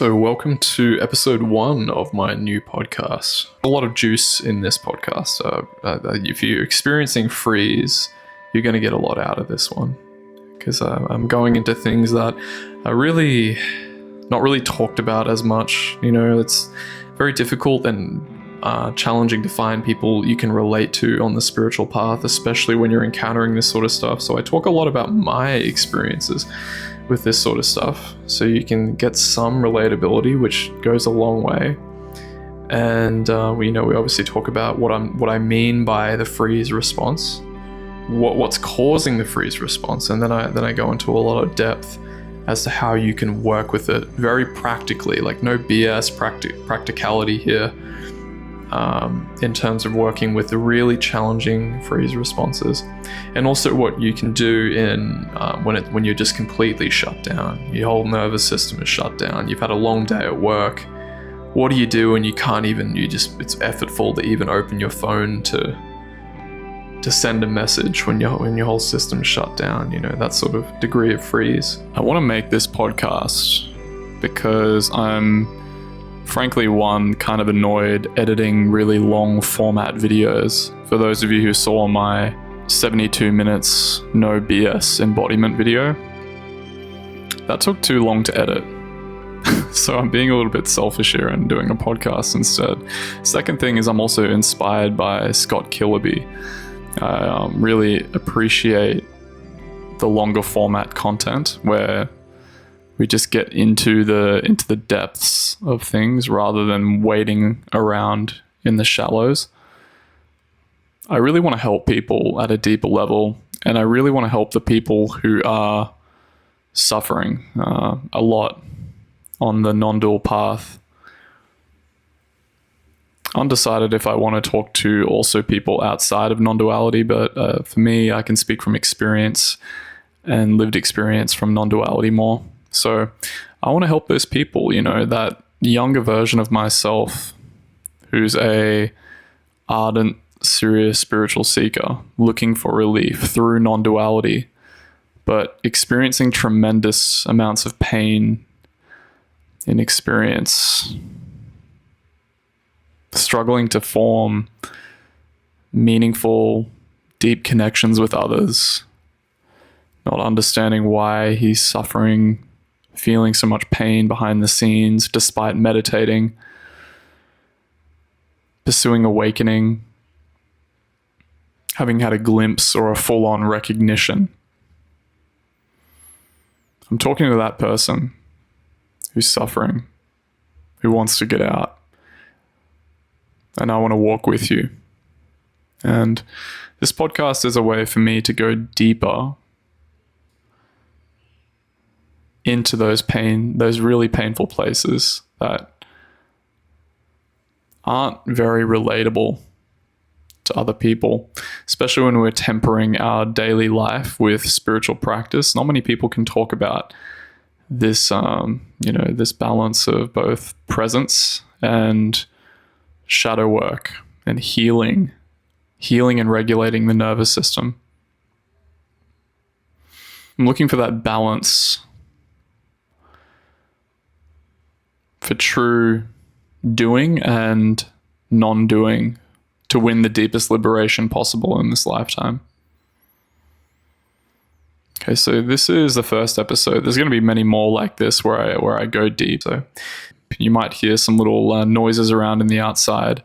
So welcome to episode 1 of my new podcast. A lot of juice in this podcast. If you're experiencing freeze, you're going to get a lot out of this one, because I'm going into things that are really not really talked about as much. You know, it's very difficult and challenging to find people you can relate to on the spiritual path, especially when you're encountering this sort of stuff. So I talk a lot about my experiences with this sort of stuff, so you can get some relatability, which goes a long way. And we obviously talk about what I mean by the freeze response, what's causing the freeze response, and then I go into a lot of depth as to how you can work with it very practically, like no BS practicality here, in terms of working with the really challenging freeze responses, and also what you can do in when you're just completely shut down. Your whole nervous system is shut down. You've had a long day at work. What do you do when you can't even? It's effortful to even open your phone to send a message when your whole system's shut down. You know, that sort of degree of freeze. I want to make this podcast because I'm frankly kind of annoyed editing really long format videos. For those of you who saw my 72 minutes no BS embodiment video, that took too long to edit. So I'm being a little bit selfish here and doing a podcast instead. Second thing is I'm also inspired by Scott Killaby. I really appreciate the longer format content where we just get into the depths of things rather than waiting around in the shallows. I really want to help people at a deeper level, and I really want to help the people who are suffering a lot on the non-dual path. Undecided if I want to talk to also people outside of non-duality, but for me, I can speak from experience and lived experience from non-duality more. So I want to help those people, that younger version of myself who's a ardent, serious spiritual seeker looking for relief through non-duality, but experiencing tremendous amounts of pain in experience, struggling to form meaningful, deep connections with others, not understanding why he's suffering, feeling so much pain behind the scenes despite meditating, pursuing awakening, having had a glimpse or a full-on recognition. I'm talking to that person who's suffering, who wants to get out, and I want to walk with you. And this podcast is a way for me to go deeper into those really painful places that aren't very relatable to other people, especially when we're tempering our daily life with spiritual practice. Not many people can talk about this, this balance of both presence and shadow work and healing and regulating the nervous system. I'm looking for that balance for true doing and non-doing to win the deepest liberation possible in this lifetime. Okay, so this is the first episode. There's going to be many more like this where I go deep. So you might hear some little noises around in the outside.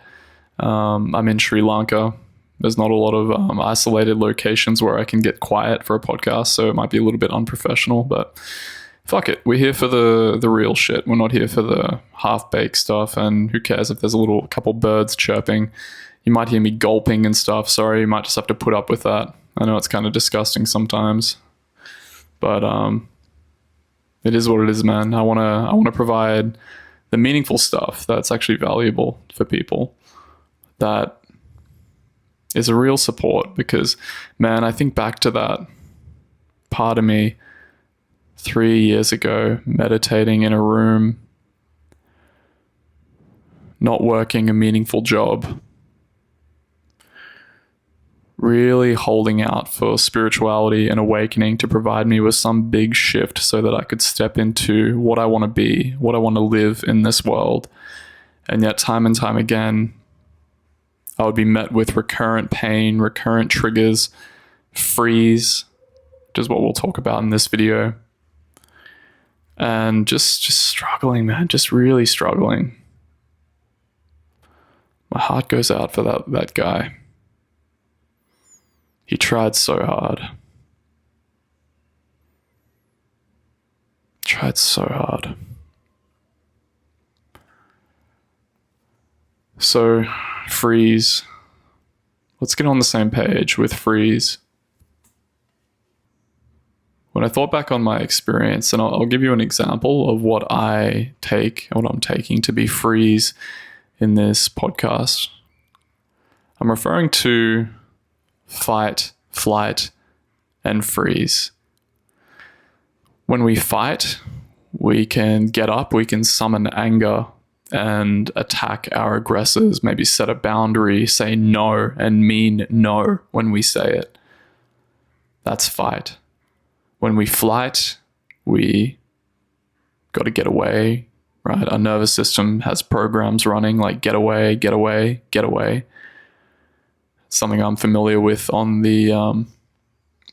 I'm in Sri Lanka. There's not a lot of isolated locations where I can get quiet for a podcast, so it might be a little bit unprofessional, but fuck it. We're here for the real shit. We're not here for the half-baked stuff, and who cares if there's a couple birds chirping. You might hear me gulping and stuff. Sorry, you might just have to put up with that. I know it's kind of disgusting sometimes, but it is what it is, man. I want to provide the meaningful stuff that's actually valuable for people, that is a real support, because, man, I think back to that part of me 3 years ago, meditating in a room, not working a meaningful job, really holding out for spirituality and awakening to provide me with some big shift so that I could step into what I want to be, what I want to live in this world. And yet time and time again, I would be met with recurrent pain, recurrent triggers, freeze, which is what we'll talk about in this video. And just struggling, man, just really struggling. My heart goes out for that guy. He tried so hard. Tried so hard. So, freeze. Let's get on the same page with freeze. When I thought back on my experience, and I'll give you an example of what I'm taking to be freeze in this podcast. I'm referring to fight, flight, and freeze. When we fight, we can get up, we can summon anger and attack our aggressors, maybe set a boundary, say no, and mean no when we say it. That's fight. When we flight, we got to get away, right? Our nervous system has programs running like get away, get away, get away. Something I'm familiar with on the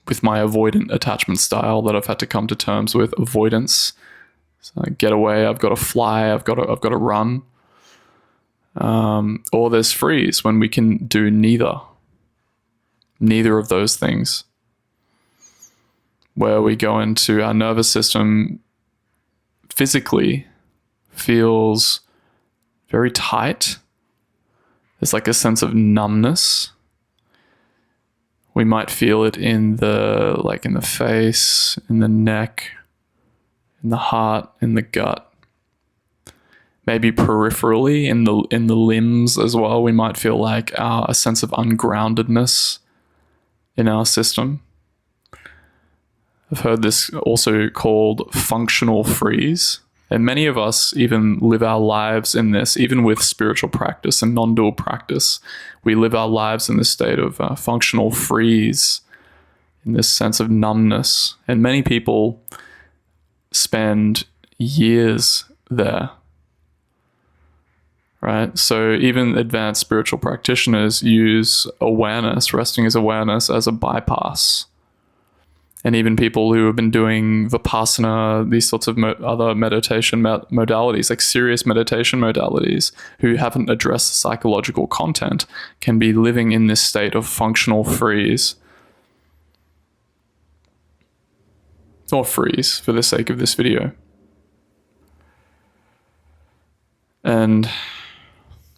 with my avoidant attachment style that I've had to come to terms with. Avoidance. So get away, I've got to fly, I've got to run. Or there's freeze, when we can do neither of those things, where we go into our nervous system physically feels very tight. There's like a sense of numbness. We might feel it in the face, in the neck, in the heart, in the gut. Maybe peripherally in the limbs as well. We might feel like a sense of ungroundedness in our system. I've heard this also called functional freeze. And many of us even live our lives in this, even with spiritual practice and non-dual practice. We live our lives in this state of functional freeze, in this sense of numbness. And many people spend years there, right? So even advanced spiritual practitioners use awareness, resting as awareness, as a bypass. And even people who have been doing Vipassana, these sorts of other meditation modalities, like serious meditation modalities, who haven't addressed the psychological content, can be living in this state of functional freeze. Or freeze, for the sake of this video. And,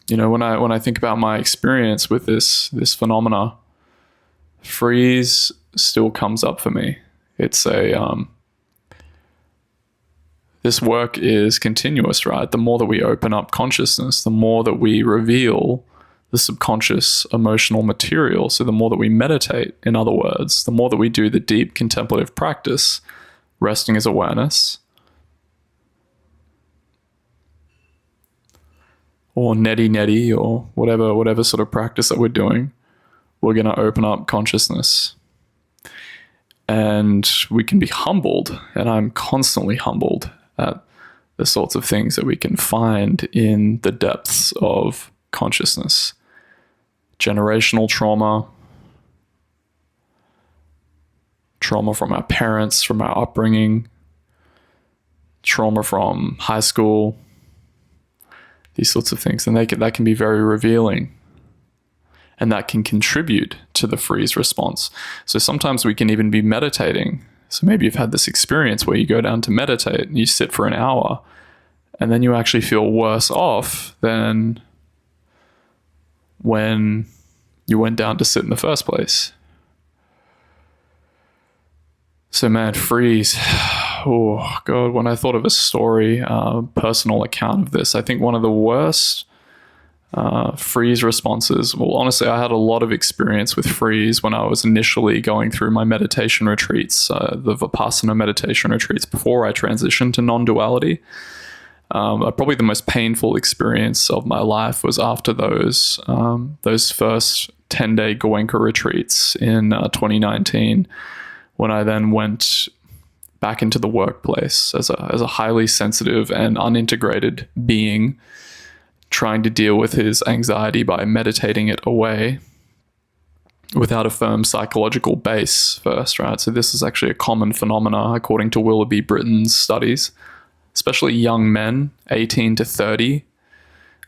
when I think about my experience with this phenomena, freeze still comes up for me. It's this work is continuous, right? The more that we open up consciousness, the more that we reveal the subconscious emotional material. So the more that we meditate, in other words, the more that we do the deep contemplative practice, resting as awareness, or neti, or whatever sort of practice that we're doing, we're going to open up consciousness. And we can be humbled, and I'm constantly humbled at the sorts of things that we can find in the depths of consciousness. Generational trauma from our parents, from our upbringing, trauma from high school, these sorts of things. And that can be very revealing. And that can contribute to the freeze response. So sometimes we can even be meditating. So maybe you've had this experience where you go down to meditate and you sit for an hour, and then you actually feel worse off than when you went down to sit in the first place. So man, freeze. Oh God, when I thought of a story, personal account of this, I think one of the worst freeze responses. Well, honestly, I had a lot of experience with freeze when I was initially going through my meditation retreats, the Vipassana meditation retreats before I transitioned to non-duality. Probably the most painful experience of my life was after those first 10-day Goenka retreats in 2019, when I then went back into the workplace as a highly sensitive and unintegrated being, trying to deal with his anxiety by meditating it away without a firm psychological base first, right? So this is actually a common phenomena according to Willoughby Britton's studies, especially young men, 18 to 30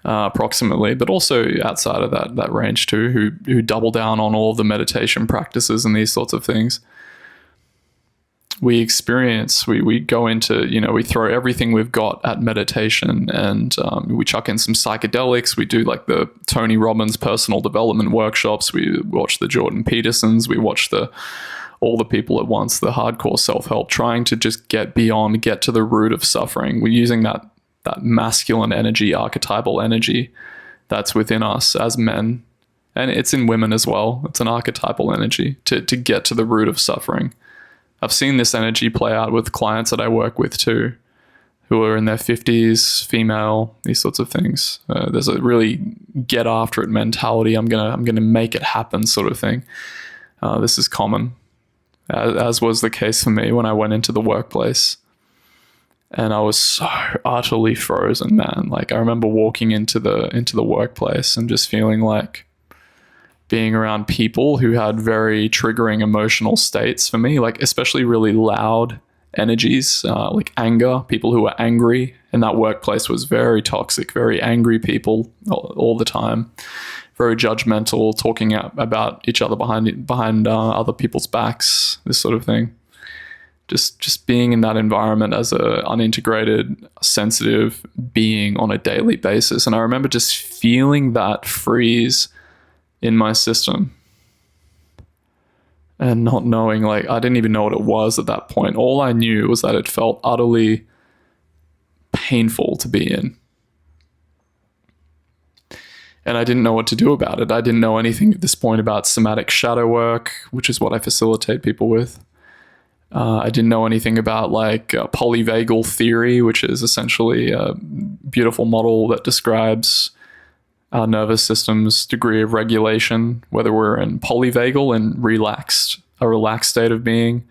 approximately, but also outside of that range too, who double down on all the meditation practices and these sorts of things. We go into, we throw everything we've got at meditation, and we chuck in some psychedelics. We do like the Tony Robbins personal development workshops. We watch the Jordan Petersons. We watch all the people at once, the hardcore self-help, trying to just get to the root of suffering. We're using that masculine energy, archetypal energy that's within us as men, and it's in women as well. It's an archetypal energy to get to the root of suffering. I've seen this energy play out with clients that I work with too, who are in their 50s, female, these sorts of things. There's a really get after it mentality. I'm gonna make it happen sort of thing. This is common, as was the case for me when I went into the workplace, and I was so utterly frozen, man. Like I remember walking into the workplace and just feeling like being around people who had very triggering emotional states for me, like especially really loud energies, like anger, people who were angry. And that workplace was very toxic, very angry people all the time, very judgmental, talking about each other behind other people's backs, this sort of thing. Just being in that environment as a unintegrated, sensitive being on a daily basis. And I remember just feeling that freeze in my system and not knowing, like, I didn't even know what it was at that point. All I knew was that it felt utterly painful to be in. And I didn't know what to do about it. I didn't know anything at this point about somatic shadow work, which is what I facilitate people with. I didn't know anything about like polyvagal theory, which is essentially a beautiful model that describes our nervous system's degree of regulation, whether we're in polyvagal and a relaxed state of being,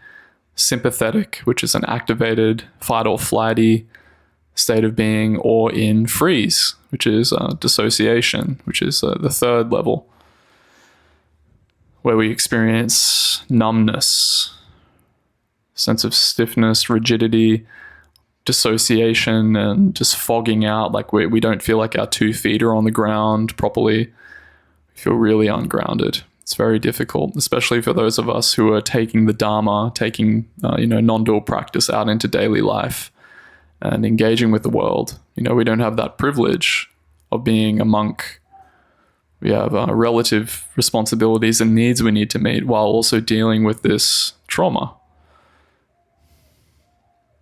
sympathetic, which is an activated fight or flighty state of being, or in freeze, which is dissociation, which is the third level, where we experience numbness, sense of stiffness, rigidity, dissociation, and just fogging out. Like we don't feel like our 2 feet are on the ground properly. We feel really ungrounded. It's very difficult, especially for those of us who are taking the Dharma, taking non-dual practice out into daily life and engaging with the world. We don't have that privilege of being a monk. We have relative responsibilities and needs we need to meet while also dealing with this trauma.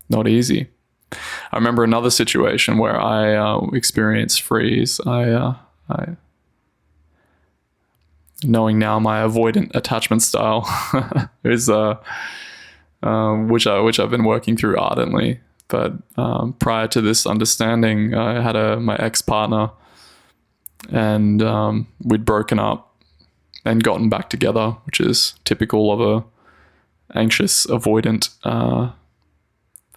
Not easy. I remember another situation where I experienced freeze. I knowing now my avoidant attachment style is which I've been working through ardently. But prior to this understanding, I had my ex-partner, and we'd broken up and gotten back together, which is typical of a anxious avoidant.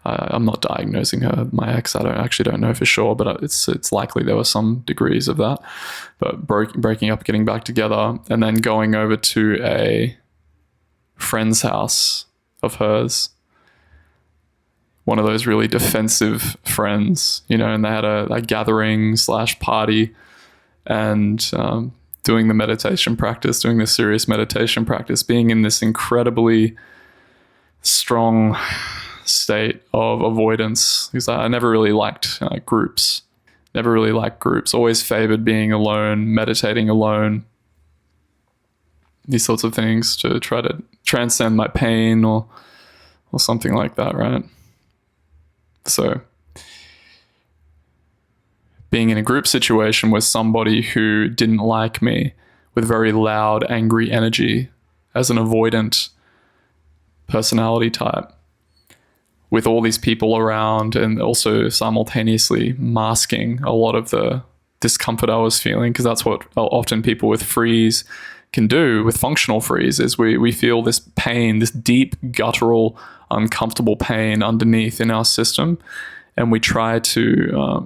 I'm not diagnosing her, my ex. I don't know for sure, but it's likely there were some degrees of that. But breaking up, getting back together, and then going over to a friend's house of hers, one of those really defensive friends, and they had a gathering / party, and doing the meditation practice, doing this serious meditation practice, being in this incredibly strong state of avoidance, because I never really liked groups. Always favored being alone, meditating alone, these sorts of things to try to transcend my pain or something like that, right? So being in a group situation with somebody who didn't like me, with very loud, angry energy as an avoidant personality type, with all these people around, and also simultaneously masking a lot of the discomfort I was feeling, because that's what often people with freeze can do with functional freeze, is we feel this pain, this deep guttural uncomfortable pain underneath in our system, and we try to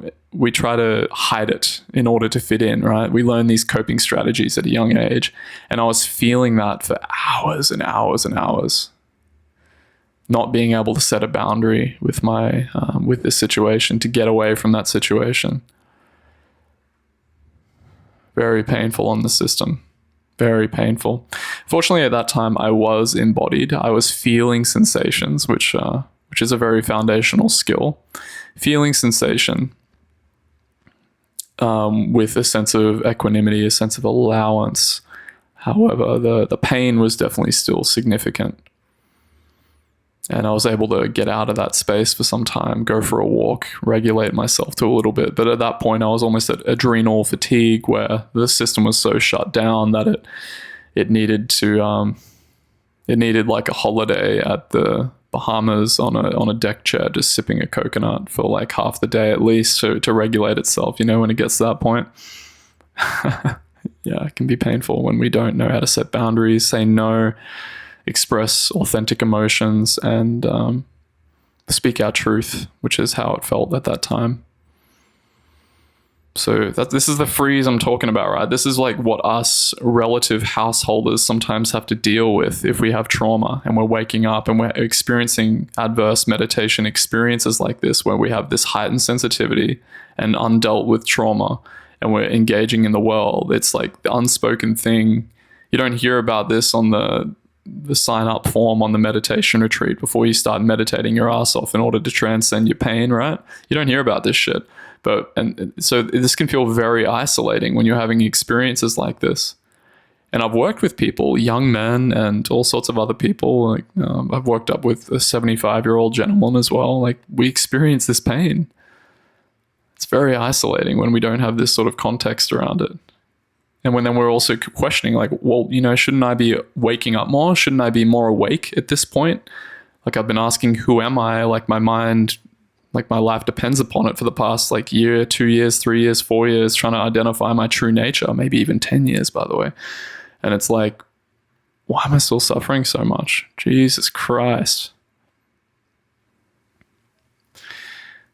hide it in order to fit in, right? We learn these coping strategies at a young age, and I was feeling that for hours and hours and hours, not being able to set a boundary with my with this situation, to get away from that situation. Very painful on the system. Very painful. Fortunately, at that time, I was embodied. I was feeling sensations, which is a very foundational skill. Feeling sensation with a sense of equanimity, a sense of allowance. However, the pain was definitely still significant. And I was able to get out of that space for some time, go for a walk, regulate myself to a little bit. But at that point, I was almost at adrenal fatigue, where the system was so shut down that it needed to it needed like a holiday at the Bahamas on a deck chair, just sipping a coconut for like half the day at least to regulate itself. You know, when it gets to that point. Yeah, it can be painful when we don't know how to set boundaries, say no, express authentic emotions, and speak our truth, which is how it felt at that time. So this is the freeze I'm talking about, right? This is like what us relative householders sometimes have to deal with if we have trauma and we're waking up and we're experiencing adverse meditation experiences like this, where we have this heightened sensitivity and undealt with trauma, and we're engaging in the world. It's like the unspoken thing. You don't hear about this on the sign up form on the meditation retreat before you start meditating your ass off in order to transcend your pain, right? You don't hear about this shit. And so this can feel very isolating when you're having experiences like this. And I've worked with people, young men and all sorts of other people. Like I've worked up with a 75-year-old gentleman as well. Like, we experience this pain. It's very isolating when we don't have this sort of context around it. And then we're also questioning, like, well, you know, shouldn't I be waking up more? Shouldn't I be more awake at this point? Like, I've been asking, who am I? Like, my mind, like, my life depends upon it for the past, like, year, 2 years, 3 years, 4 years, trying to identify my true nature, maybe even 10 years, by the way. And it's like, why am I still suffering so much? Jesus Christ.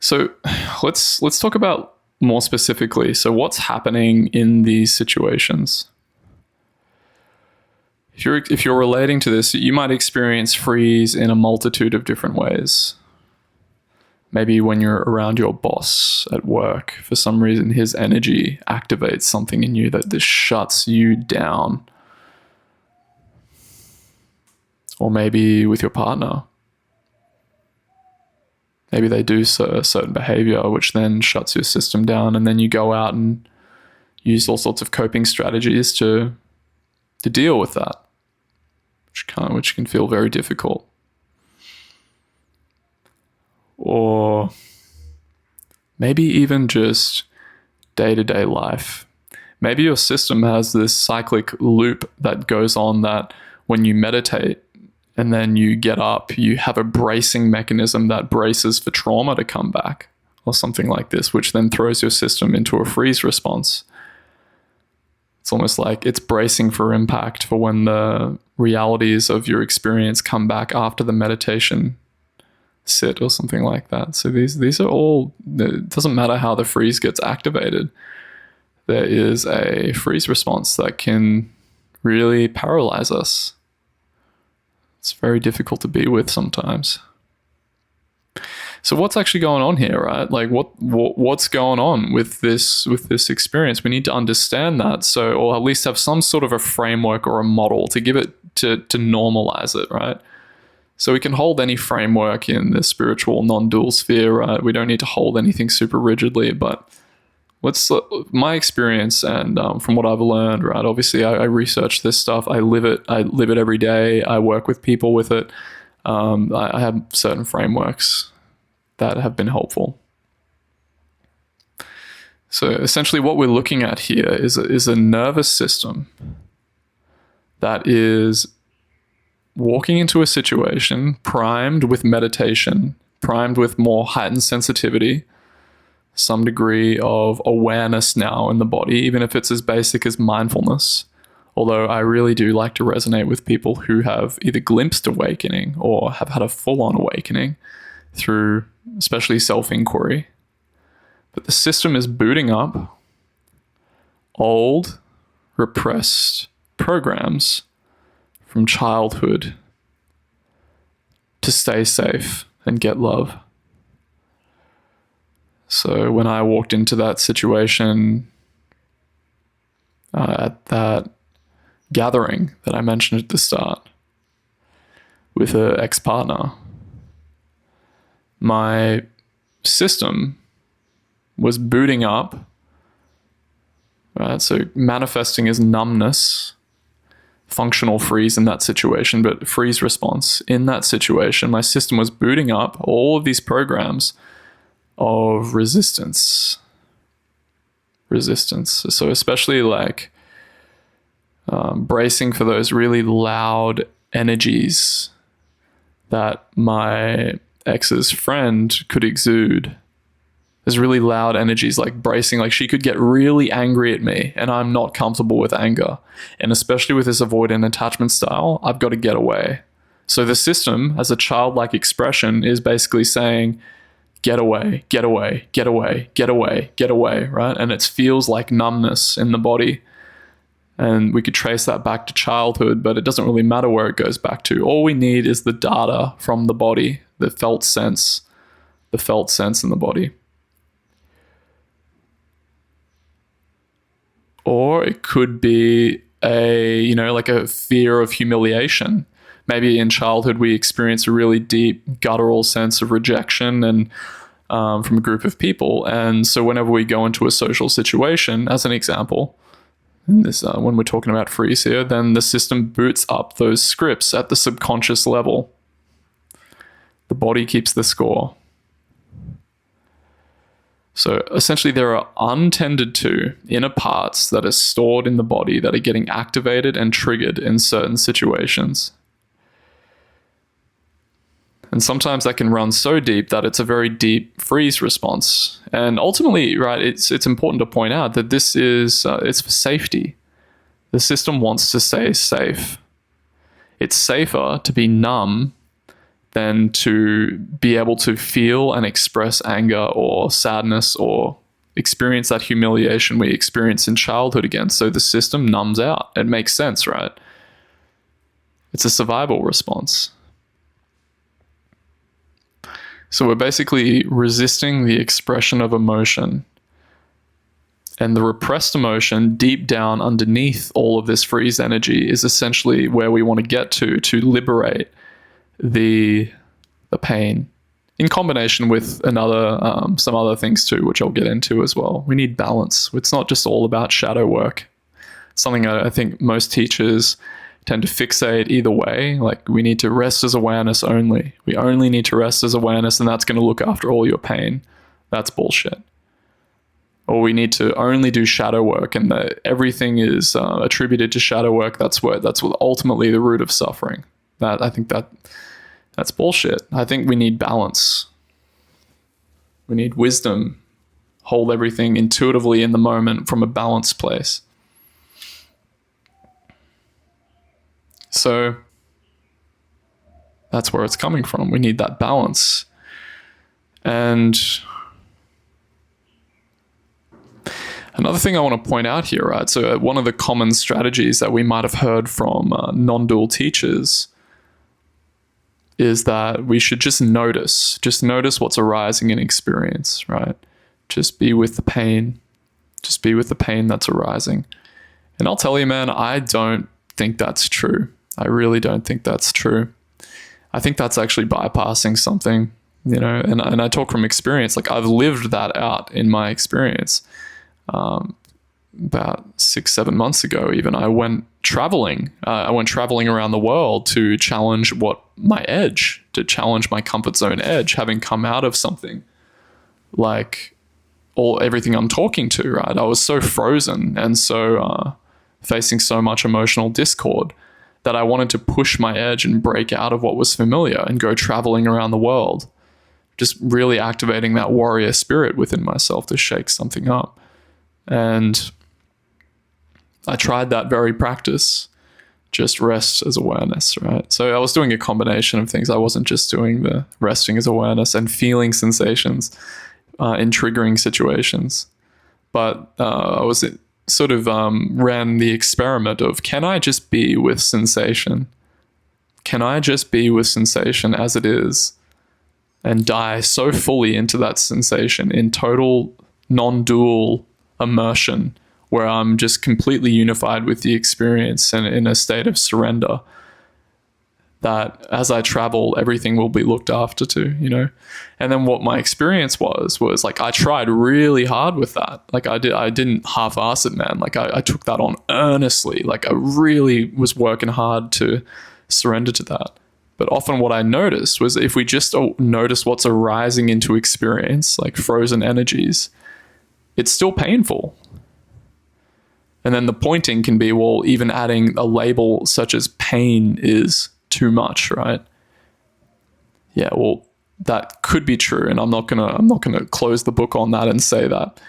So let's talk about more specifically, so what's happening in these situations? If you're relating to this, you might experience freeze in a multitude of different ways. Maybe when you're around your boss at work, for some reason his energy activates something in you that this shuts you down. Or maybe with your partner. Maybe they do a certain behavior which then shuts your system down, and then you go out and use all sorts of coping strategies to deal with that, which can feel very difficult. Or maybe even just day-to-day life. Maybe your system has this cyclic loop that goes on, that when you meditate and then you get up, you have a bracing mechanism that braces for trauma to come back, or something like this, which then throws your system into a freeze response. It's almost like it's bracing for impact for when the realities of your experience come back after the meditation sit or something like that. So these are all, it doesn't matter how the freeze gets activated. There is a freeze response that can really paralyze us. It's very difficult to be with sometimes. So what's actually going on here, right? Like what's going on with this experience? We need to understand that, or at least have some sort of a framework or a model to give it to normalize it, right? So we can hold any framework in the spiritual non-dual sphere, right? We don't need to hold anything super rigidly, but my experience and from what I've learned, right? Obviously, I research this stuff. I live it. I live it every day. I work with people with it. I have certain frameworks that have been helpful. So essentially, what we're looking at here is a nervous system that is walking into a situation primed with meditation primed with more heightened sensitivity, some degree of awareness now in the body, even if it's as basic as mindfulness. Although I really do like to resonate with people who have either glimpsed awakening or have had a full-on awakening through especially self-inquiry. But the system is booting up old, repressed programs from childhood to stay safe and get love. So when I walked into that situation at that gathering that I mentioned at the start with an ex-partner, my system was booting up, right? So manifesting as numbness, functional freeze in that situation, but freeze response. In that situation, my system was booting up all of these programs of resistance. So especially like bracing for those really loud energies that my ex's friend could exude. There's really loud energies, like bracing, like she could get really angry at me and I'm not comfortable with anger. And especially with this avoidant attachment style, I've got to get away. So the system, as a childlike expression, is basically saying, get away, get away, get away, get away, get away, right? And it feels like numbness in the body. And we could trace that back to childhood, but it doesn't really matter where it goes back to. All we need is the data from the body, the felt sense in the body. Or it could be like a fear of humiliation. Maybe in childhood we experience a really deep guttural sense of rejection and from a group of people. And so whenever we go into a social situation, as an example, in this, when we're talking about freeze here, then the system boots up those scripts at the subconscious level. The body keeps the score. So essentially there are untended to inner parts that are stored in the body that are getting activated and triggered in certain situations. And sometimes that can run so deep that it's a very deep freeze response. And ultimately, right, it's important to point out that this is it's for safety. The system wants to stay safe. It's safer to be numb than to be able to feel and express anger or sadness or experience that humiliation we experienced in childhood again. So the system numbs out. It makes sense, right? It's a survival response. So we're basically resisting the expression of emotion. And the repressed emotion deep down underneath all of this freeze energy is essentially where we want to get to liberate the pain, in combination with some other things too, which I'll get into as well. We need balance. It's not just all about shadow work. Something I think most teachers tend to fixate either way. Like, we need to rest as awareness only. We only need to rest as awareness, and that's going to look after all your pain. That's bullshit. Or we need to only do shadow work, and everything is attributed to shadow work. That's what ultimately the root of suffering. I think that's bullshit. I think we need balance. We need wisdom. Hold everything intuitively in the moment from a balanced place. So that's where it's coming from. We need that balance. And another thing I want to point out here, right? So one of the common strategies that we might have heard from non-dual teachers is that we should just notice what's arising in experience, right? Just be with the pain. Just be with the pain that's arising. And I'll tell you, man, I don't think that's true. I really don't think that's true. I think that's actually bypassing something, and I talk from experience. Like, I've lived that out in my experience. About 6-7 months ago, even, I went traveling. I went traveling around the world to challenge to challenge my comfort zone edge, having come out of something like everything I'm talking to, right? I was so frozen and so facing so much emotional discord that I wanted to push my edge and break out of what was familiar and go traveling around the world, just really activating that warrior spirit within myself to shake something up. And I tried that very practice, just rest as awareness, right? So I was doing a combination of things. I wasn't just doing the resting as awareness and feeling sensations in triggering situations, but I was sort of ran the experiment of, can I just be with sensation? Can I just be with sensation as it is and die so fully into that sensation in total non-dual immersion, where I'm just completely unified with the experience and in a state of surrender, that as I travel, everything will be looked after to, you know? And then what my experience was like, I tried really hard with that. Like I didn't half-ass it, man. Like I took that on earnestly. Like I really was working hard to surrender to that. But often what I noticed was, if we just notice what's arising into experience, like frozen energies, it's still painful. And then the pointing can be, well, even adding a label such as pain is too much, right? Yeah, well, that could be true, and I'm not gonna close the book on that and say that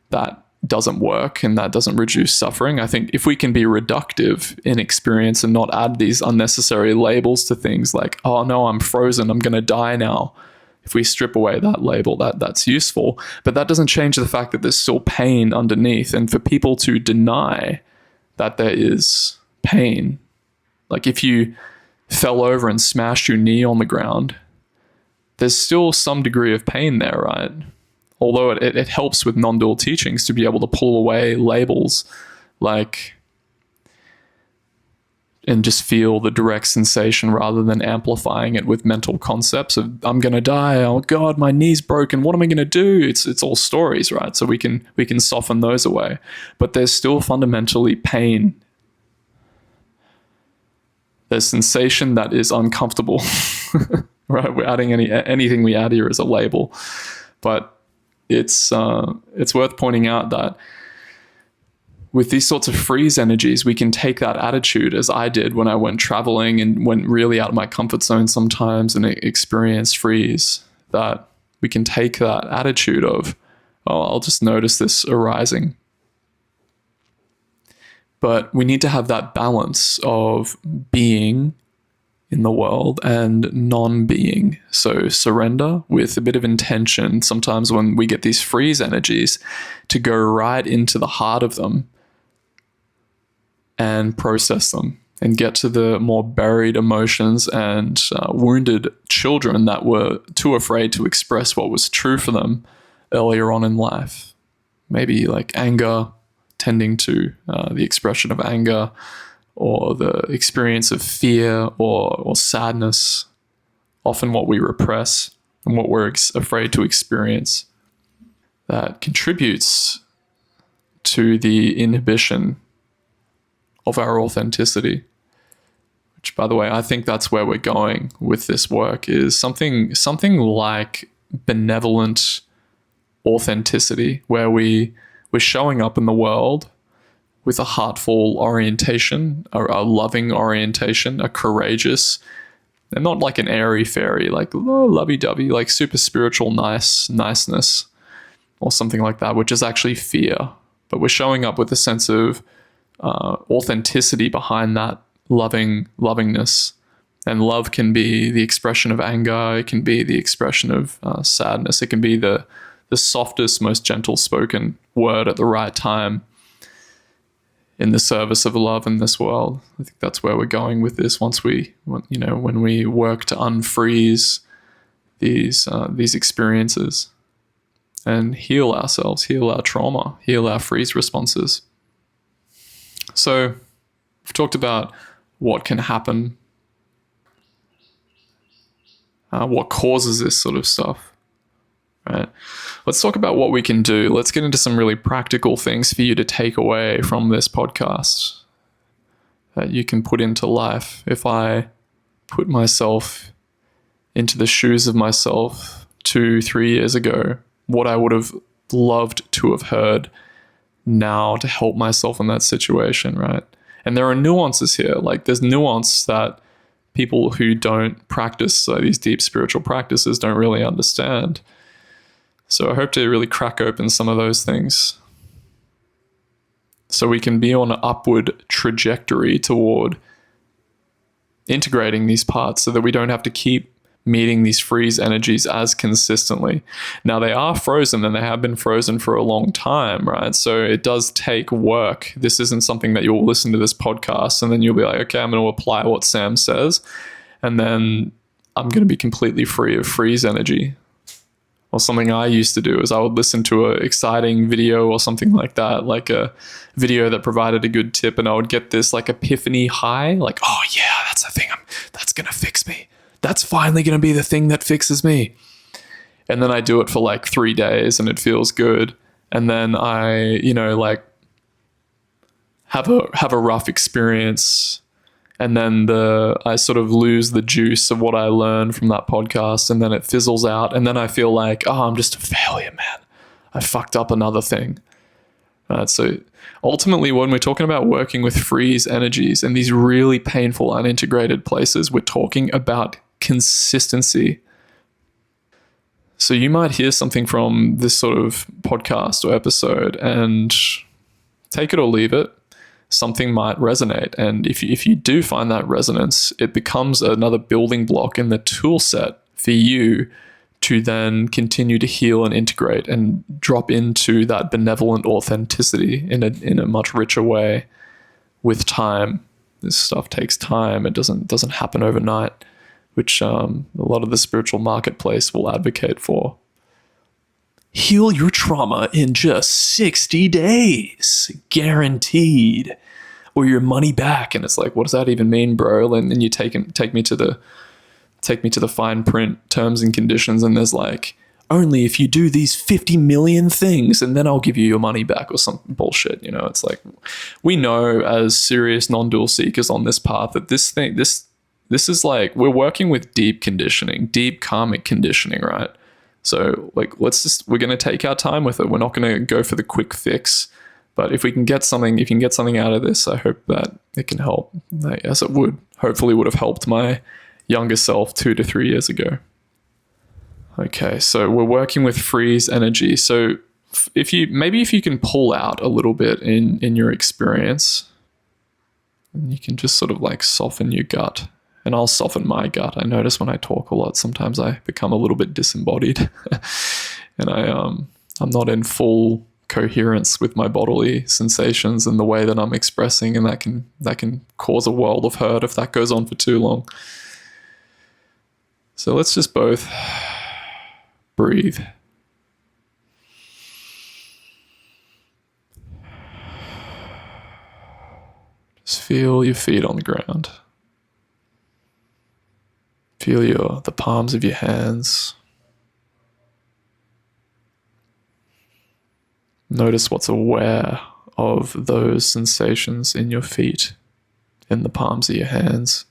that doesn't work and that doesn't reduce suffering. I think if we can be reductive in experience and not add these unnecessary labels to things like, oh no, I'm frozen, I'm gonna die now. If we strip away that label, that's useful. But that doesn't change the fact that there's still pain underneath. And for people to deny that there is pain, like if you fell over and smashed your knee on the ground, there's still some degree of pain there, right? Although it helps with non-dual teachings to be able to pull away labels, like, and just feel the direct sensation rather than amplifying it with mental concepts of, I'm going to die, oh God, my knee's broken, what am I going to do? It's all stories, right? So we can soften those away. But there's still fundamentally pain. There's sensation that is uncomfortable, right? We're adding anything we add here as a label. But it's worth pointing out that with these sorts of freeze energies, we can take that attitude, as I did when I went traveling and went really out of my comfort zone sometimes and experienced freeze, that we can take that attitude of, oh, I'll just notice this arising. But we need to have that balance of being in the world and non-being. So surrender with a bit of intention, sometimes when we get these freeze energies, to go right into the heart of them and process them and get to the more buried emotions and wounded children that were too afraid to express what was true for them earlier on in life. Maybe like anger, tending to the expression of anger, or the experience of fear or sadness, often what we repress and what we're afraid to experience, that contributes to the inhibition of our authenticity. Which, by the way, I think that's where we're going with this work, is something like benevolent authenticity, where we're showing up in the world with a heartful orientation, a loving orientation, a courageous, and not like an airy-fairy, like lovey-dovey, like super spiritual niceness or something like that, which is actually fear. But we're showing up with a sense of authenticity behind that lovingness. And love can be the expression of anger. It can be the expression of sadness. It can be the softest, most gentle spoken word at the right time in the service of love in this world. I think that's where we're going with this. When we work to unfreeze these experiences and heal ourselves, heal our trauma, heal our freeze responses. So we've talked about what can happen, what causes this sort of stuff, right? Let's talk about what we can do. Let's get into some really practical things for you to take away from this podcast that you can put into life. If I put myself into the shoes of myself 2-3 years ago, what I would have loved to have heard now to help myself in that situation, right? And there are nuances here. Like there's nuance that people who don't practice these deep spiritual practices don't really understand. So I hope to really crack open some of those things so we can be on an upward trajectory toward integrating these parts so that we don't have to keep meeting these freeze energies as consistently. Now, they are frozen and they have been frozen for a long time, right? So it does take work. This isn't something that you'll listen to this podcast and then you'll be like, okay, I'm going to apply what Sam says, and then I'm going to be completely free of freeze energy. Or something I used to do is I would listen to an exciting video or something like that, like a video that provided a good tip, and I would get this like epiphany high, like, oh yeah, that's the thing, that's going to fix me. That's finally going to be the thing that fixes me. And then I do it for like 3 days and it feels good. And then I, like have a rough experience. And then I sort of lose the juice of what I learned from that podcast, and then it fizzles out. And then I feel like, oh, I'm just a failure, man. I fucked up another thing. So ultimately, when we're talking about working with freeze energies and these really painful, unintegrated places, we're talking about consistency. So you might hear something from this sort of podcast or episode and take it or leave it. Something might resonate. And if you do find that resonance, it becomes another building block in the tool set for you to then continue to heal and integrate and drop into that benevolent authenticity in a much richer way with time. This stuff takes time. It doesn't happen overnight, which a lot of the spiritual marketplace will advocate for. Heal your trauma in just 60 days, guaranteed, or your money back. And it's like, what does that even mean, bro? And then you take me to the fine print terms and conditions, and there's like, only if you do these 50 million things and then I'll give you your money back or some bullshit. It's like, we know as serious non-dual seekers on this path that this is like, we're working with deep conditioning, deep karmic conditioning, right? So like, we're going to take our time with it. We're not going to go for the quick fix, but if you can get something out of this, I hope that it can help, as it hopefully would have helped my younger self 2 to 3 years ago. Okay, so we're working with freeze energy. So if you can pull out a little bit in your experience, and you can just sort of like soften your gut. And I'll soften my gut. I notice when I talk a lot, sometimes I become a little bit disembodied, and I'm not in full coherence with my bodily sensations and the way that I'm expressing, and that can cause a world of hurt if that goes on for too long. So let's just both breathe. Just feel your feet on the ground. Feel the palms of your hands. Notice what's aware of those sensations in your feet, in the palms of your hands.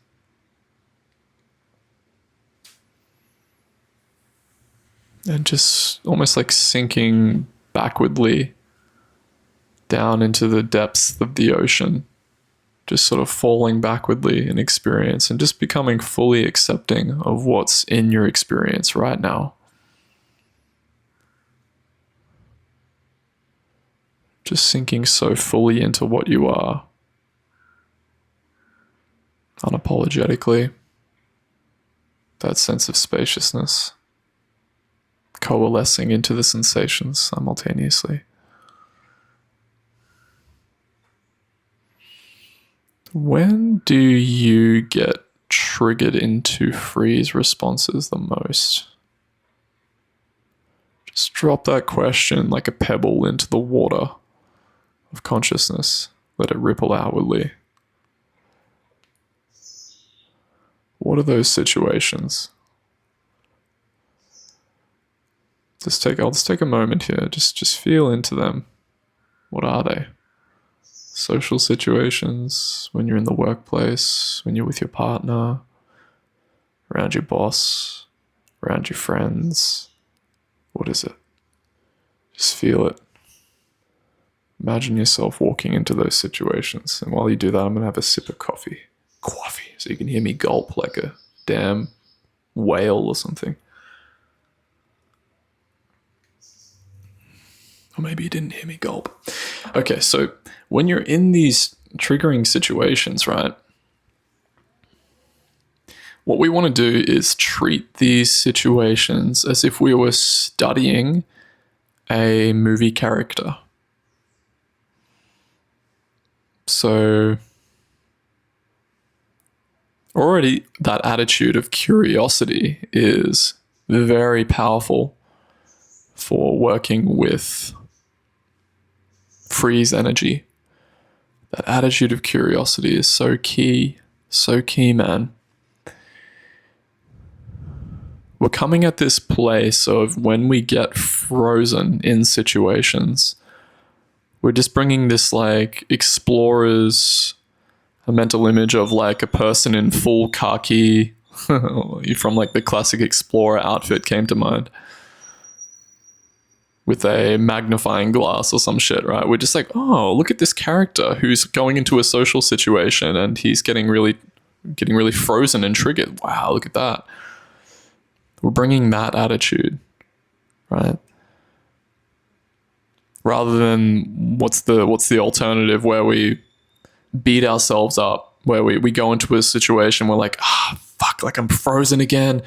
And just almost like sinking backwardly down into the depths of the ocean. Just sort of falling backwardly in experience and just becoming fully accepting of what's in your experience right now. Just sinking so fully into what you are, unapologetically. That sense of spaciousness, coalescing into the sensations simultaneously. When do you get triggered into freeze responses the most? Just drop that question like a pebble into the water of consciousness. Let it ripple outwardly. What are those situations? I'll just take a moment here. Just feel into them. What are they? Social situations, when you're in the workplace, when you're with your partner, around your boss, around your friends. What is it? Just feel it. Imagine yourself walking into those situations. And while you do that, I'm going to have a sip of coffee. Coffee. so you can hear me gulp like a damn whale or something. Or maybe you didn't hear me gulp. Okay, so when you're in these triggering situations, right, what we want to do is treat these situations as if we were studying a movie character. So already that attitude of curiosity is very powerful for working with freeze energy. That attitude of curiosity is so key, man. We're coming at this place of when we get frozen in situations, we're just bringing this like explorer's a mental image of like a person in full khaki from like the classic explorer outfit came to mind, with a magnifying glass or some shit, right? We're just like, oh, look at this character who's going into a social situation and he's getting really frozen and triggered. Wow, look at that. We're bringing that attitude, right? Rather than what's the alternative where we beat ourselves up, where we go into a situation where like, fuck, like I'm frozen again.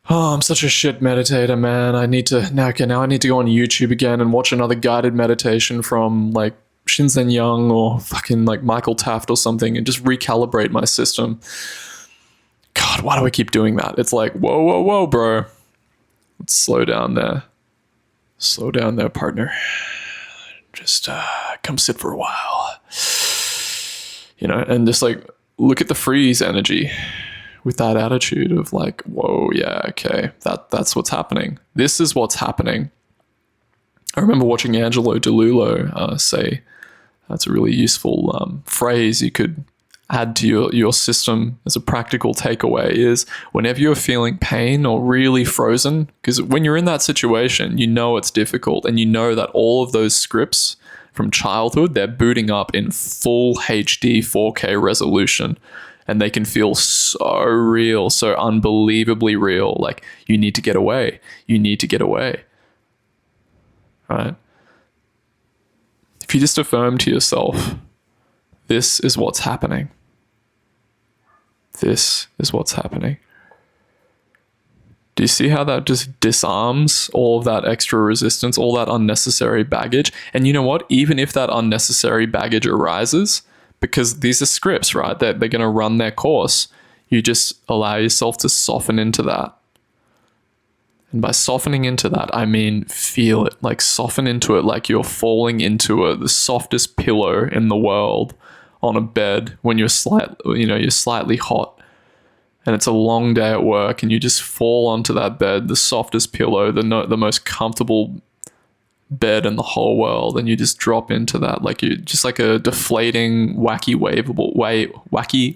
Oh, I'm such a shit meditator, man. Now I need to go on YouTube again and watch another guided meditation from like Shinzen Young or fucking like Michael Taft or something and just recalibrate my system. God, why do I keep doing that? It's like, whoa, bro. Let's slow down there. Slow down there, partner. Just come sit for a while. You know, and just like look at the freeze energy with that attitude of like, whoa, yeah, okay, that's what's happening. This is what's happening. I remember watching Angelo DeLullo say, that's a really useful phrase you could add to your system as a practical takeaway, is whenever you're feeling pain or really frozen, because when you're in that situation, you know it's difficult and you know that all of those scripts from childhood, they're booting up in full HD 4K resolution. And they can feel so real, so unbelievably real. Like, you need to get away. You need to get away. Right? If you just affirm to yourself, this is what's happening. This is what's happening. Do you see how that just disarms all of that extra resistance, all that unnecessary baggage? And you know what? Even if that unnecessary baggage arises, because these are scripts, right? They're going to run their course. You just allow yourself to soften into that. And by softening into that, I mean feel it. Like soften into it like you're falling into the softest pillow in the world on a bed when you're slightly hot. And it's a long day at work and you just fall onto that bed, the softest pillow, the most comfortable bed in the whole world, and you just drop into that like you just like a deflating wacky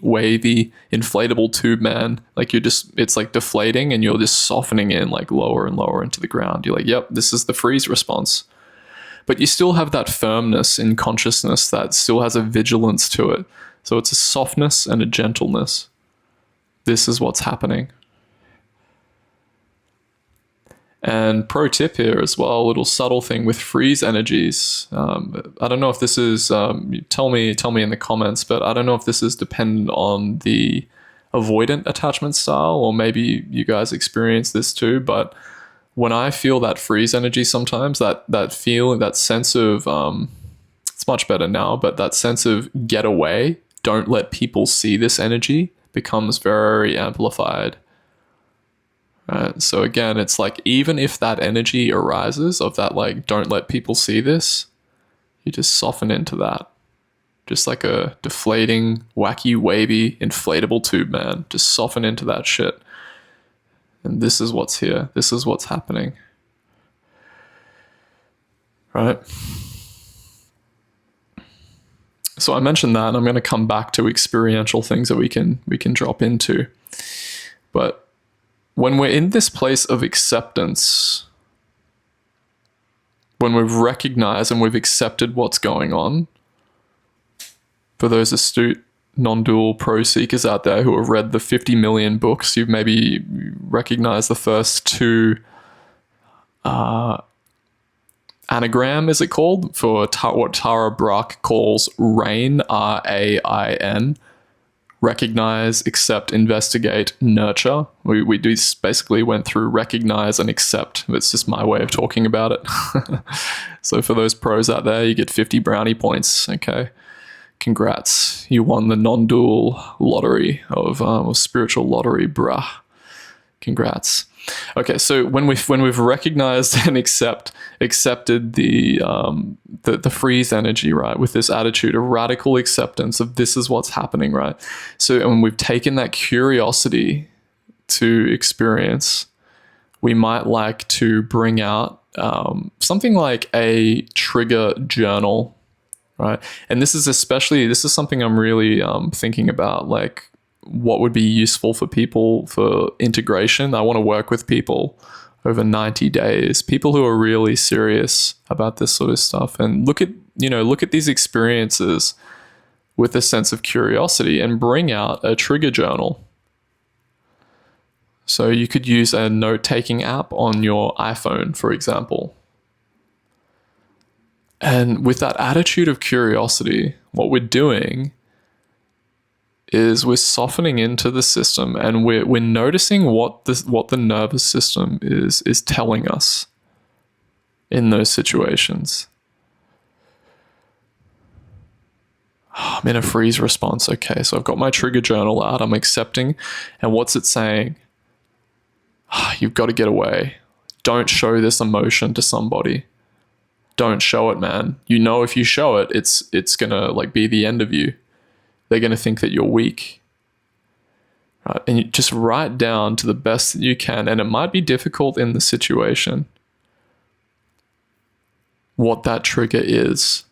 wavy inflatable tube, man. Like it's like deflating and you're just softening in like lower and lower into the ground. You're like, yep, this is the freeze response. But you still have that firmness in consciousness that still has a vigilance to it. So it's a softness and a gentleness. This is what's happening. And pro tip here as well, a little subtle thing with freeze energies. I don't know if this is, tell me in the comments, but I don't know if this is dependent on the avoidant attachment style, or maybe you guys experience this too. But when I feel that freeze energy sometimes, that feeling, that sense of, it's much better now, but that sense of get away, don't let people see this energy becomes very amplified. Right. So again, it's like, even if that energy arises of that, like, don't let people see this, you just soften into that. Just like a deflating, wacky, wavy, inflatable tube, man. Just soften into that shit. And this is what's here. This is what's happening. Right. So I mentioned that, and I'm going to come back to experiential things that we can drop into. But when we're in this place of acceptance, when we've recognized and we've accepted what's going on, for those astute non-dual pro seekers out there who have read the 50 million books. You've maybe recognized the first two. Anagram, is it called, for what Tara Brach calls RAIN, RAIN. Recognize, accept, investigate, nurture. We do basically went through recognize and accept. It's just my way of talking about it. So for those pros out there, you get 50 brownie points. Okay, congrats, you won the non-dual lottery of spiritual lottery, bruh. Congrats. Okay, so when we've recognized and accepted the freeze energy, right, with this attitude of radical acceptance of this is what's happening, right? So when we've taken that curiosity to experience, we might like to bring out something like a trigger journal, right? And this is something I'm really thinking about, like, what would be useful for people for integration. I want to work with people over 90 days, people who are really serious about this sort of stuff, and look at these experiences with a sense of curiosity and bring out a trigger journal. So you could use a note-taking app on your iPhone, for example. And with that attitude of curiosity, what we're doing is we're softening into the system, and we're noticing what the nervous system is telling us in those situations. I'm in a freeze response. Okay, so I've got my trigger journal out. I'm accepting, and what's it saying? You've got to get away. Don't show this emotion to somebody. Don't show it, man. You know, if you show it, it's gonna like be the end of you. They're going to think that you're weak. Right? And you just write down to the best that you can, and it might be difficult in the situation, what that trigger is.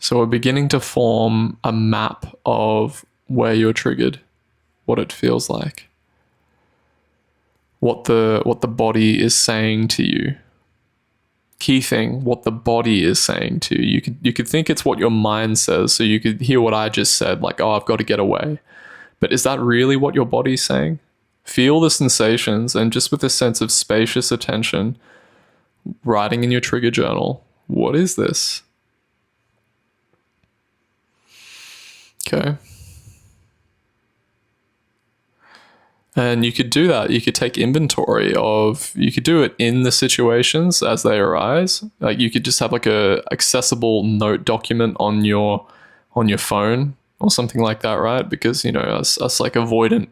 So we're beginning to form a map of where you're triggered, what it feels like, what the body is saying to you. Key thing, what the body is saying to you. You could think it's what your mind says, so you could hear what I just said, like, oh, I've got to get away. But is that really what your body's saying? Feel the sensations, and just with a sense of spacious attention, writing in your trigger journal, what is this? Okay. And you could do that. You could take inventory of, you could do it in the situations as they arise. Like, you could just have like a accessible note document on your phone or something like that, right? Because, you know, us like avoidant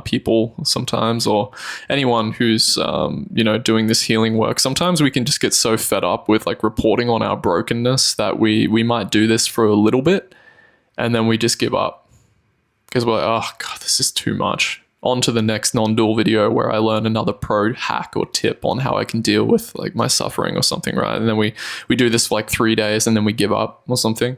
people sometimes, or anyone who's, doing this healing work, sometimes we can just get so fed up with like reporting on our brokenness that we might do this for a little bit and then we just give up because we're like, oh God, this is too much. On to the next non-dual video where I learn another pro hack or tip on how I can deal with like my suffering or something, right? And then we do this for like 3 days and then we give up or something.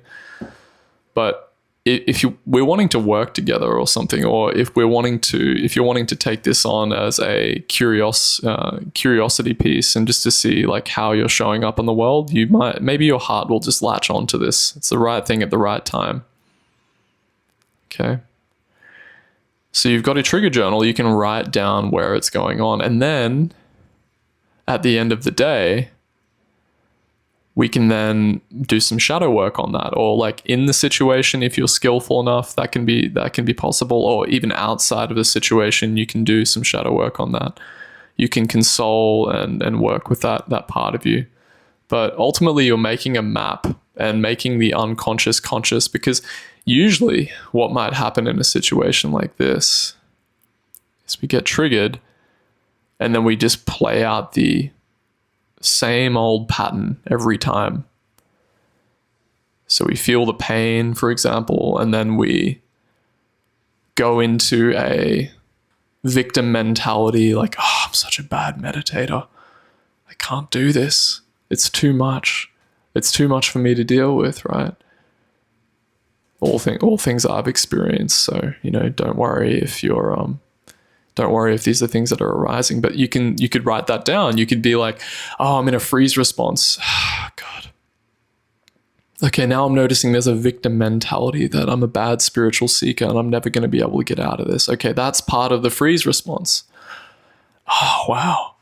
But if we're wanting to work together or something, or if you're wanting to take this on as a curiosity piece and just to see like how you're showing up in the world, maybe your heart will just latch onto this. It's the right thing at the right time. Okay. So you've got a trigger journal, you can write down where it's going on. And then at the end of the day, we can then do some shadow work on that. Or like in the situation, if you're skillful enough, that can be possible. Or even outside of the situation, you can do some shadow work on that. You can console and work with that part of you. But ultimately, you're making a map and making the unconscious conscious, because usually what might happen in a situation like this is we get triggered and then we just play out the same old pattern every time. So we feel the pain, for example, and then we go into a victim mentality, like, oh, I'm such a bad meditator. I can't do this. It's too much. It's too much for me to deal with, right? All things I've experienced. So, don't worry if these are things that are arising, but you could write that down. You could be like, oh, I'm in a freeze response. God. okay, now I'm noticing there's a victim mentality that I'm a bad spiritual seeker and I'm never going to be able to get out of this. Okay, that's part of the freeze response. Oh, wow.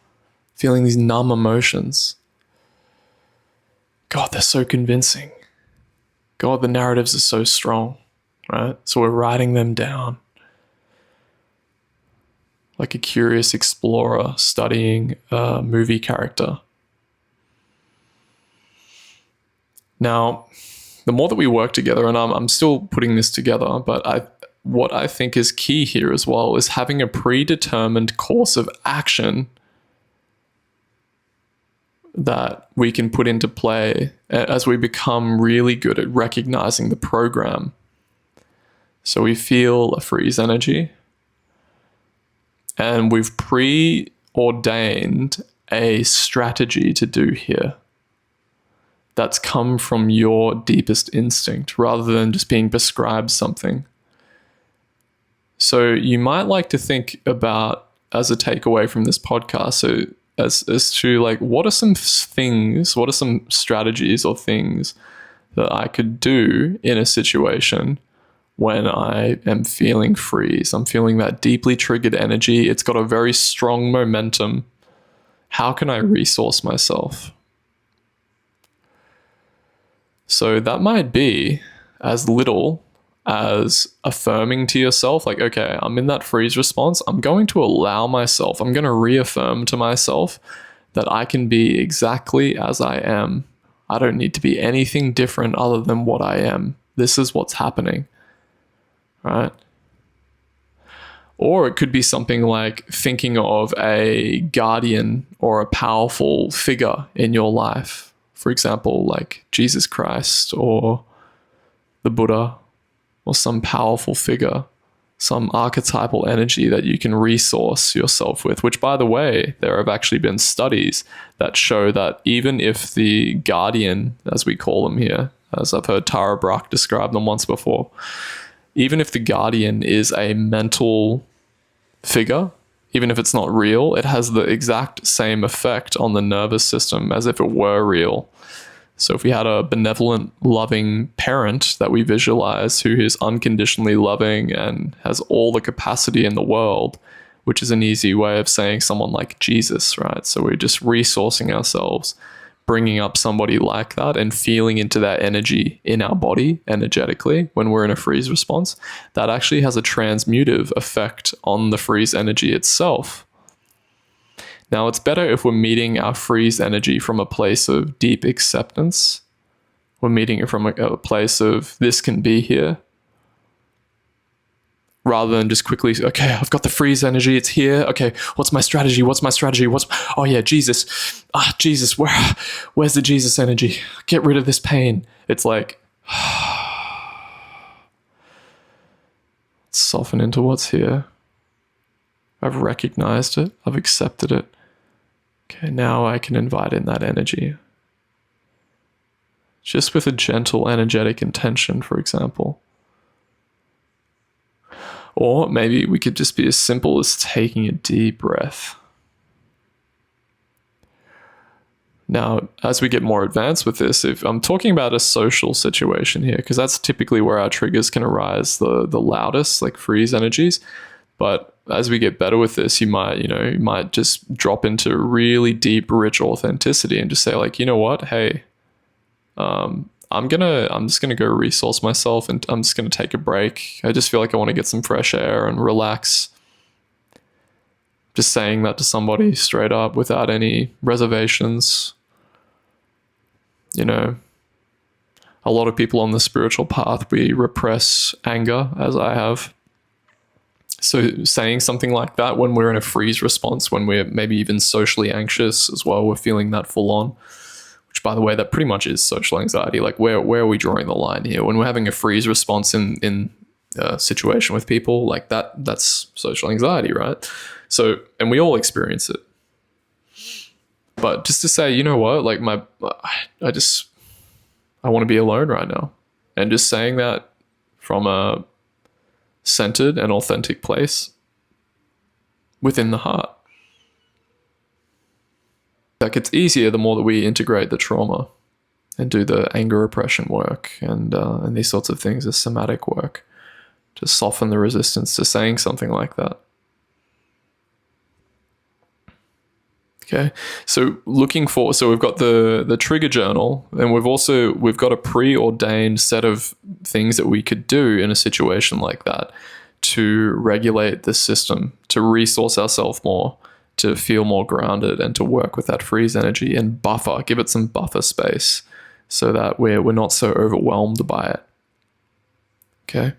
Feeling these numb emotions. God, they're so convincing. God, the narratives are so strong, right? So we're writing them down. Like a curious explorer studying a movie character. Now, the more that we work together, and I'm still putting this together, but what I think is key here as well is having a predetermined course of action that we can put into play as we become really good at recognizing the program. So we feel a freeze energy, and we've preordained a strategy to do here that's come from your deepest instinct rather than just being prescribed something. So you might like to think about, as a takeaway from this podcast, so as to like, what are some things, what are some strategies or things that I could do in a situation when I am feeling freeze? I'm feeling that deeply triggered energy. It's got a very strong momentum. How can I resource myself? So that might be as little as affirming to yourself, like, okay, I'm in that freeze response. I'm going to allow myself, I'm going to reaffirm to myself that I can be exactly as I am. I don't need to be anything different other than what I am. This is what's happening, right? Or it could be something like thinking of a guardian or a powerful figure in your life. For example, like Jesus Christ or the Buddha or some powerful figure, some archetypal energy that you can resource yourself with, which, by the way, there have actually been studies that show that even if the guardian, as we call them here, as I've heard Tara Brach describe them once before, even if the guardian is a mental figure, even if it's not real, it has the exact same effect on the nervous system as if it were real. So if we had a benevolent, loving parent that we visualize who is unconditionally loving and has all the capacity in the world, which is an easy way of saying someone like Jesus, right? So we're just resourcing ourselves, bringing up somebody like that and feeling into that energy in our body energetically when we're in a freeze response. That actually has a transmutive effect on the freeze energy itself. Now, it's better if we're meeting our freeze energy from a place of deep acceptance. We're meeting it from a place of this can be here, rather than just quickly, okay, I've got the freeze energy, it's here. Okay, what's my strategy? Oh yeah, Jesus. Jesus, where's the Jesus energy? Get rid of this pain. It's like, soften into what's here. I've recognized it. I've accepted it. Okay, now I can invite in that energy. Just with a gentle, energetic intention, for example. Or maybe we could just be as simple as taking a deep breath. Now, as we get more advanced with this, if I'm talking about a social situation here, because that's typically where our triggers can arise the loudest, like freeze energies. But as we get better with this, you might just drop into really deep, rich authenticity and just say, like, you know what? Hey, I'm just gonna go resource myself and I'm just gonna take a break. I just feel like I want to get some fresh air and relax. Just saying that to somebody straight up without any reservations. You know, a lot of people on the spiritual path, we repress anger, as I have. So saying something like that when we're in a freeze response, when we're maybe even socially anxious as well, we're feeling that full on, which, by the way, that pretty much is social anxiety. Like, where are we drawing the line here? When we're having a freeze response in a situation with people like that, that's social anxiety, right? So, and we all experience it. But just to say, you know what, like I want to be alone right now. And just saying that from a centered and authentic place within the heart. That gets easier the more that we integrate the trauma and do the anger repression work and these sorts of things, the somatic work, to soften the resistance to saying something like that. Okay, so so we've got the trigger journal, and we've got a preordained set of things that we could do in a situation like that to regulate the system, to resource ourselves more, to feel more grounded, and to work with that freeze energy and give it some buffer space so that we're not so overwhelmed by it. Okay.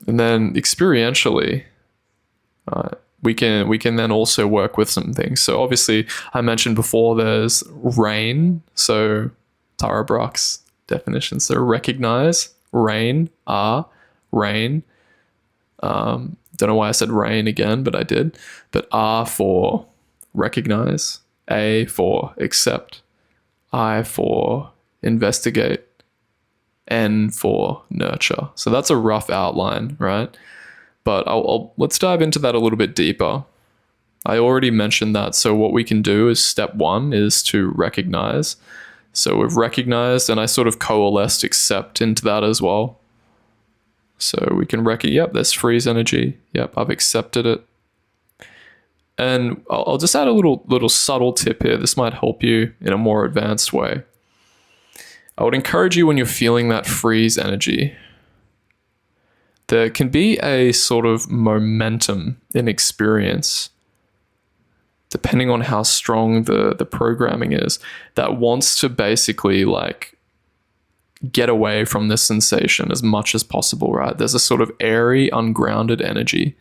And then experientially, we can then also work with some things. So obviously, I mentioned before, there's rain. So Tara Brach's definition. So recognize, rain, rain. Don't know why I said rain again, but I did. But R for recognize, A for accept, I for investigate, N for nurture. So that's a rough outline, right? But let's dive into that a little bit deeper. I already mentioned that. So what we can do is step one is to recognize. So we've recognized, and I sort of coalesced accept into that as well. So we can yep, there's freeze energy. Yep, I've accepted it. And I'll just add a little subtle tip here. This might help you in a more advanced way. I would encourage you, when you're feeling that freeze energy, there can be a sort of momentum in experience, depending on how strong the programming is, that wants to basically like get away from this sensation as much as possible, right? There's a sort of airy, ungrounded energy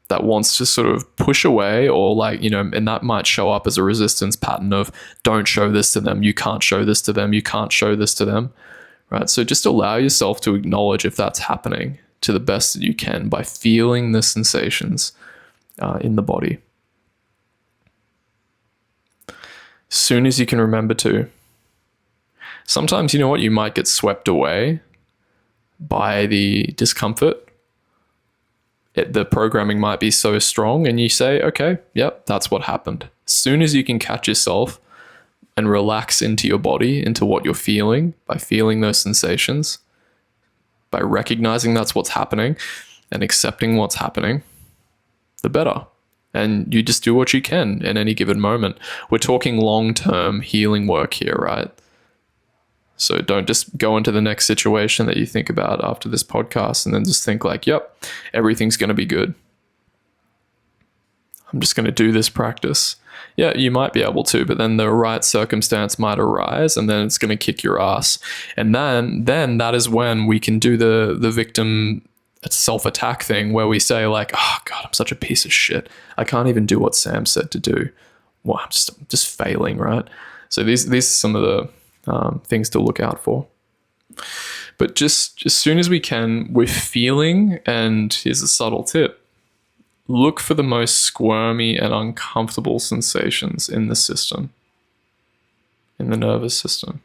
that wants to sort of push away, or like, and that might show up as a resistance pattern of, don't show this to them, you can't show this to them, you can't show this to them. Right, so just allow yourself to acknowledge if that's happening to the best that you can by feeling the sensations in the body. As soon as you can remember to. Sometimes, you might get swept away by the discomfort. The programming might be so strong, and you say, okay, yep, that's what happened. As soon as you can catch yourself and relax into your body, into what you're feeling, by feeling those sensations, by recognizing that's what's happening and accepting what's happening, the better. And you just do what you can in any given moment. We're talking long-term healing work here, right? So don't just go into the next situation that you think about after this podcast and then just think like, yep, everything's going to be good. I'm just going to do this practice. Yeah, you might be able to, but then the right circumstance might arise, and then it's going to kick your ass. And then that is when we can do the victim self-attack thing, where we say like, oh God, I'm such a piece of shit. I can't even do what Sam said to do. Well, I'm just failing, right? So these are some of the things to look out for. But just as soon as we can, we're feeling, and here's a subtle tip, look for the most squirmy and uncomfortable sensations in the system, in the nervous system.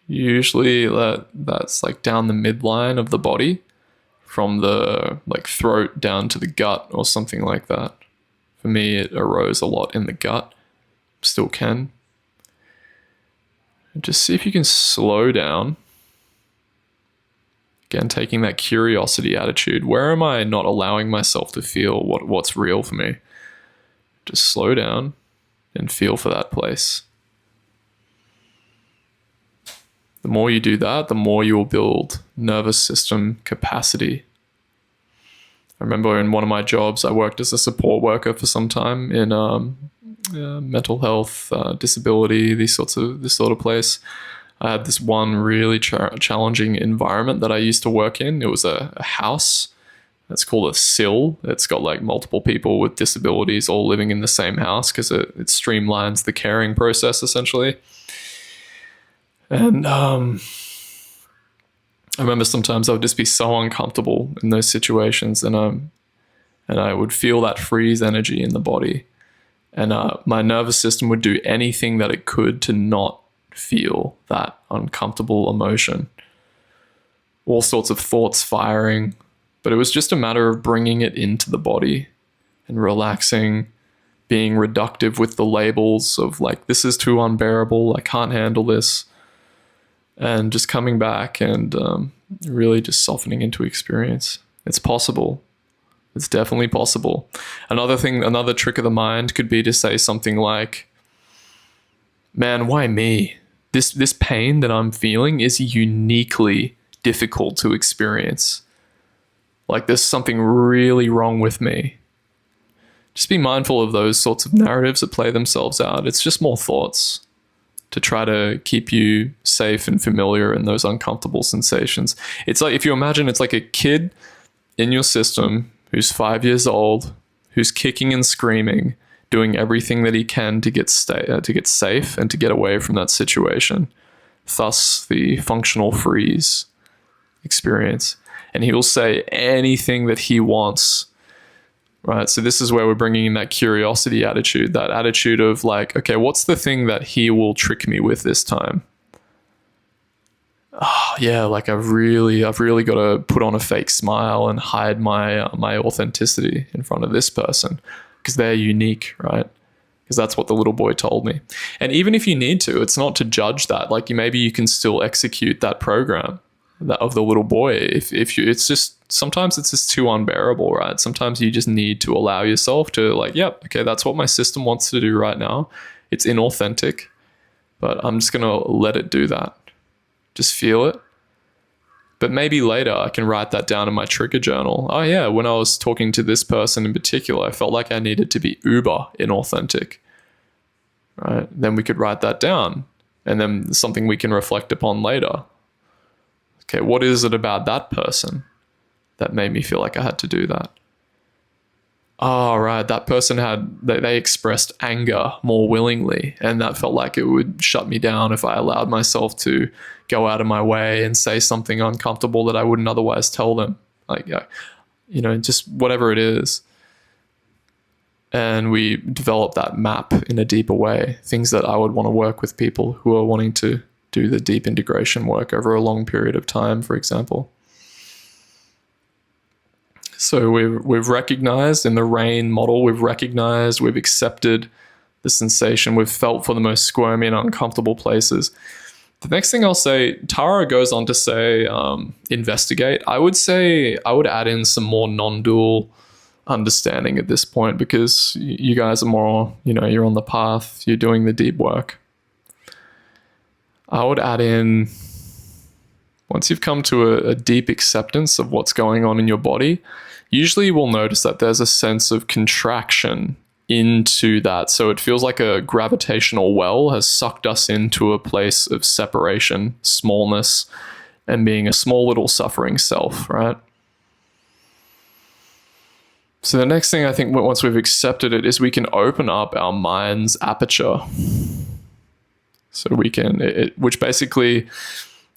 Usually that's like down the midline of the body, from the like throat down to the gut or something like that. For me, it arose a lot in the gut, still can. And just see if you can slow down. Again, taking that curiosity attitude. Where am I not allowing myself to feel what's real for me? Just slow down and feel for that place. The more you do that, the more you will build nervous system capacity. I remember in one of my jobs, I worked as a support worker for some time in mental health, disability, this sort of place. I had this one really challenging environment that I used to work in. It was a house. It's called a sill. It's got like multiple people with disabilities all living in the same house, because it streamlines the caring process essentially. And I remember sometimes I would just be so uncomfortable in those situations, and I would feel that freeze energy in the body, and my nervous system would do anything that it could to not feel that uncomfortable emotion. All sorts of thoughts firing, but it was just a matter of bringing it into the body and relaxing being reductive with the labels of like, this is too unbearable, I can't handle this, and just coming back and really just softening into experience. It's possible. It's definitely possible. Another trick of the mind could be to say something like, man, why me? This pain that I'm feeling is uniquely difficult to experience. Like there's something really wrong with me. Just be mindful of those sorts of narratives that play themselves out. It's just more thoughts to try to keep you safe and familiar in those uncomfortable sensations. It's like, if you imagine, it's like a kid in your system who's 5 years old, who's kicking and screaming, doing everything that he can to get safe and to get away from that situation. Thus, the functional freeze experience. And he will say anything that he wants, right? So this is where we're bringing in that curiosity attitude, that attitude of like, okay, what's the thing that he will trick me with this time? Oh yeah, like I've really got to put on a fake smile and hide my authenticity in front of this person because they're unique, right? Because that's what the little boy told me. And even if you need to, it's not to judge that. Like maybe you can still execute that program of the little boy. If you, it's just, sometimes it's just too unbearable, right? Sometimes you just need to allow yourself to like, yep, okay, that's what my system wants to do right now. It's inauthentic, but I'm just going to let it do that. Just feel it. But maybe later I can write that down in my trigger journal. Oh yeah, when I was talking to this person in particular, I felt like I needed to be uber inauthentic, right? Then we could write that down and then something we can reflect upon later. Okay, what is it about that person that made me feel like I had to do that? Oh, right, that person they expressed anger more willingly, and that felt like it would shut me down if I allowed myself to go out of my way and say something uncomfortable that I wouldn't otherwise tell them. Like, just whatever it is. And we develop that map in a deeper way, things that I would want to work with people who are wanting to do the deep integration work over a long period of time, for example. So we've recognized in the RAIN model, we've accepted the sensation, we've felt for the most squirmy and uncomfortable places. The next thing I'll say, Tara goes on to say, investigate. I would add in some more non-dual understanding at this point, because you guys are more, you're on the path, you're doing the deep work. I would add in, once you've come to a deep acceptance of what's going on in your body, usually you will notice that there's a sense of contraction into that. So it feels like a gravitational well has sucked us into a place of separation, smallness, and being a small little suffering self, right? So the next thing I think, once we've accepted it, is we can open up our mind's aperture. So we can, which basically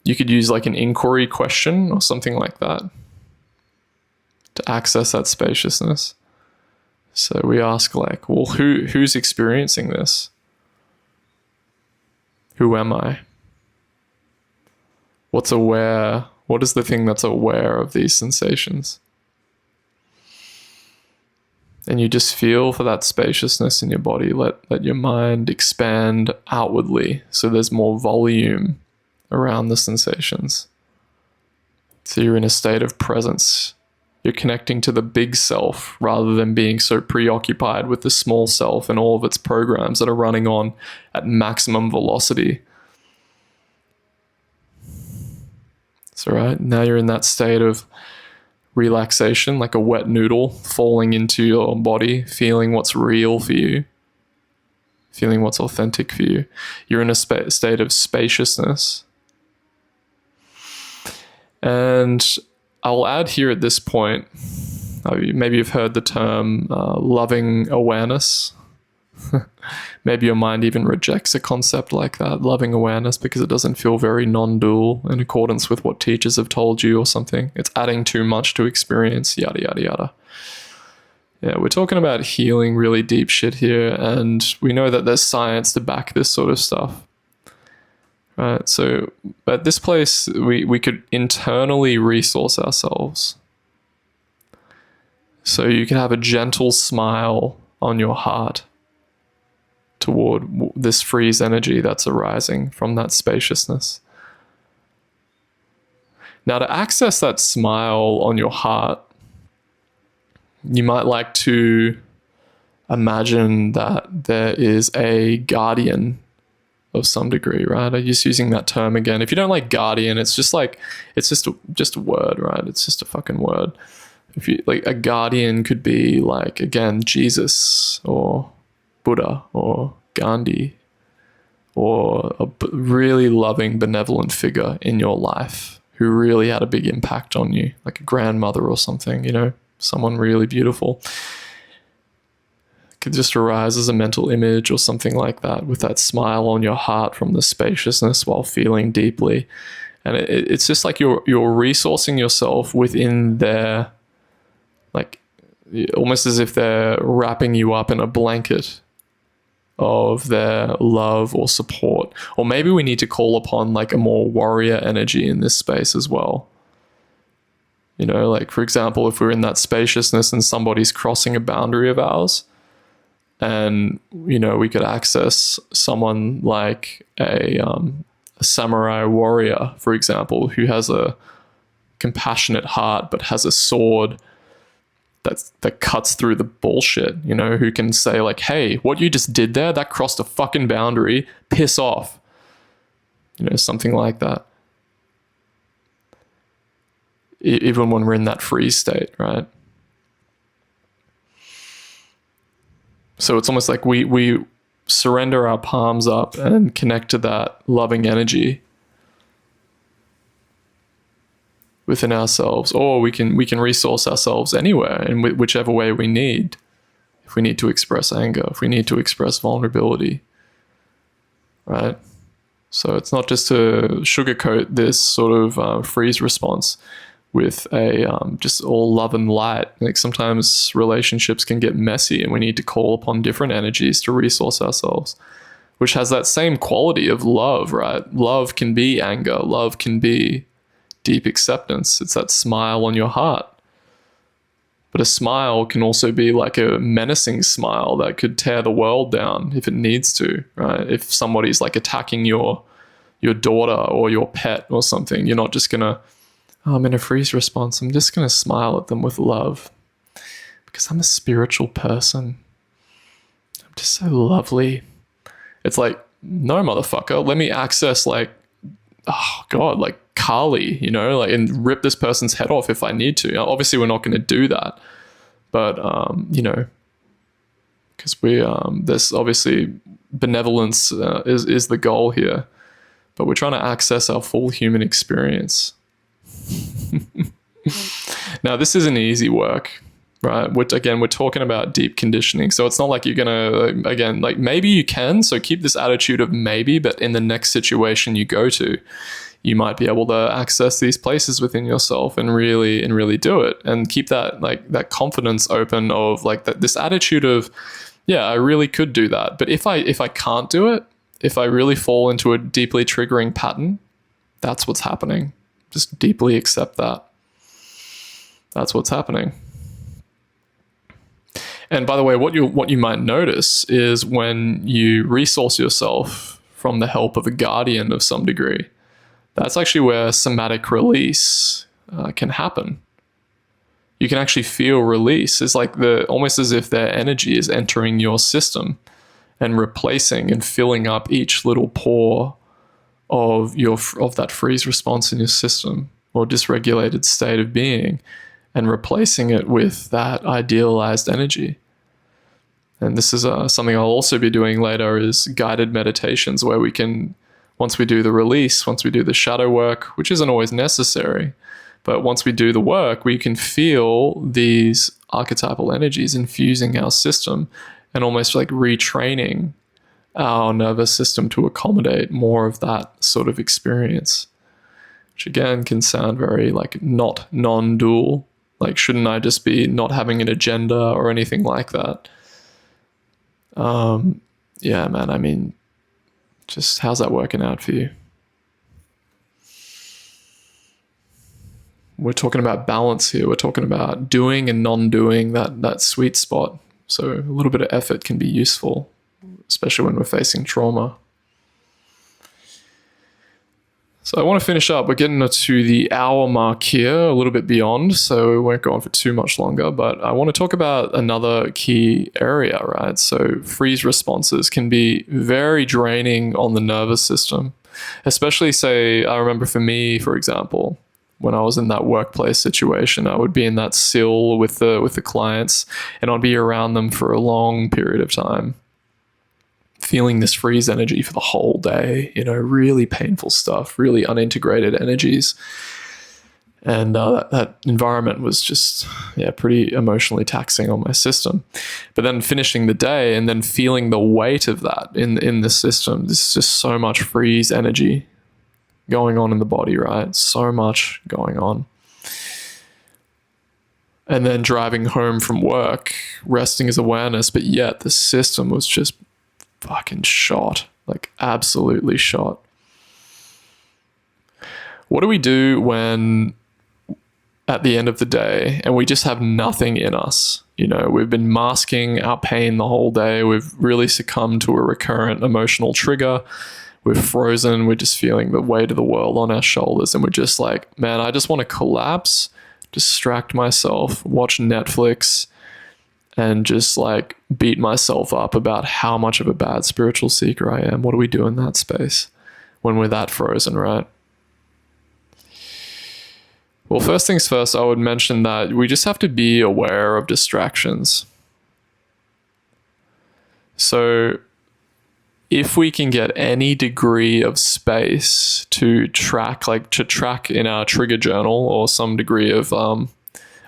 you could use like an inquiry question or something like that to access that spaciousness. So we ask like, well, who's experiencing this? Who am I? What's aware? What is the thing that's aware of these sensations? And you just feel for that spaciousness in your body. Let your mind expand outwardly so there's more volume around the sensations. So you're in a state of presence. You're connecting to the big self rather than being so preoccupied with the small self and all of its programs that are running on at maximum velocity. So right, now you're in that state of relaxation, like a wet noodle falling into your body, feeling what's real for you, feeling what's authentic for you. You're in a state of spaciousness. And I'll add here at this point, maybe you've heard the term loving awareness. Maybe your mind even rejects a concept like that, loving awareness, because it doesn't feel very non-dual in accordance with what teachers have told you or something. It's adding too much to experience, yada, yada, yada. Yeah, we're talking about healing really deep shit here, and we know that there's science to back this sort of stuff. Right, so at this place, we could internally resource ourselves. So you can have a gentle smile on your heart toward this freeze energy that's arising from that spaciousness. Now, to access that smile on your heart, you might like to imagine that there is a guardian of some degree, right? I'm just using that term again. If you don't like guardian, it's just like, it's just a word, right? It's just a fucking word. If you like, a guardian could be like, again, Jesus or Buddha or Gandhi, or a really loving, benevolent figure in your life who really had a big impact on you, like a grandmother or something, you know, someone really beautiful. Could just arise as a mental image or something like that, with that smile on your heart from the spaciousness while feeling deeply. And it's just like you're resourcing yourself within their, like, almost as if they're wrapping you up in a blanket of their love or support. Or maybe we need to call upon like a more warrior energy in this space as well. You know, like, for example, if we're in that spaciousness and somebody's crossing a boundary of ours, and, you know, we could access someone like a samurai warrior, for example, who has a compassionate heart but has a sword that cuts through the bullshit, you know, who can say like, hey, what you just did there, that crossed a fucking boundary, piss off. You know, something like that. Even when we're in that freeze state, right? So it's almost like we surrender our palms up and connect to that loving energy within ourselves, or we can resource ourselves anywhere in whichever way we need. If we need to express anger, if we need to express vulnerability, right? So it's not just to sugarcoat this sort of freeze response with a just all love and light. Like, sometimes relationships can get messy and we need to call upon different energies to resource ourselves, which has that same quality of love, right? Love can be anger. Love can be deep acceptance. It's that smile on your heart. But a smile can also be like a menacing smile that could tear the world down if it needs to, right? If somebody's like attacking your daughter or your pet or something, you're not just gonna, oh, I'm in a freeze response, I'm just gonna smile at them with love because I'm a spiritual person. I'm just so lovely. It's like, no, motherfucker, let me access like, oh God, like Kali, you know, like, and rip this person's head off if I need to. Obviously, we're not going to do that, but you know, because there's obviously benevolence is the goal here, but we're trying to access our full human experience. Now, this isn't easy work, right? We're talking about deep conditioning, so it's not like you're gonna, again, like, maybe you can. So keep this attitude of maybe, but in the next situation you go to, you might be able to access these places within yourself and really do it, and keep that, like, that confidence open of like that, this attitude of, yeah, I really could do that. But if I can't do it, if I really fall into a deeply triggering pattern, that's what's happening. Just deeply accept that. That's what's happening. And by the way, what you might notice is when you resource yourself from the help of a guardian of some degree, that's actually where somatic release can happen. You can actually feel release. It's like almost as if their energy is entering your system and replacing and filling up each little pore of that freeze response in your system or dysregulated state of being, and replacing it with that idealized energy. And this is something I'll also be doing later, is guided meditations where we can, once we do the release, once we do the shadow work, which isn't always necessary, but once we do the work, we can feel these archetypal energies infusing our system and almost like retraining our nervous system to accommodate more of that sort of experience, which again can sound very like not non-dual. Like, shouldn't I just be not having an agenda or anything like that? Yeah, man, I mean, just how's that working out for you? We're talking about balance here. We're talking about doing and non-doing, that sweet spot. So a little bit of effort can be useful. especially when we're facing trauma. So I want to finish up. We're getting to the hour mark here, a little bit beyond, so we won't go on for too much longer, but I want to talk about another key area, right? So freeze responses can be very draining on the nervous system, especially, say, I remember for me, for example, when I was in that workplace situation, I would be in that sill with the clients, and I'd be around them for a long period of time, feeling this freeze energy for the whole day, really painful stuff, really unintegrated energies. And that environment was just, pretty emotionally taxing on my system. But then finishing the day and then feeling the weight of that in the system, there's just so much freeze energy going on in the body, right? So much going on. And then driving home from work, resting as awareness, but yet the system was just fucking shot, like absolutely shot. What do we do when at the end of the day and we just have nothing in us? We've been masking our pain the whole day. We've really succumbed to a recurrent emotional trigger. We're frozen. We're just feeling the weight of the world on our shoulders. And we're just like, man, I just want to collapse, distract myself, watch Netflix, and just like beat myself up about how much of a bad spiritual seeker I am. What do we do in that space when we're that frozen, right? Well, first things first, I would mention that we just have to be aware of distractions. So if we can get any degree of space to track in our trigger journal or some degree of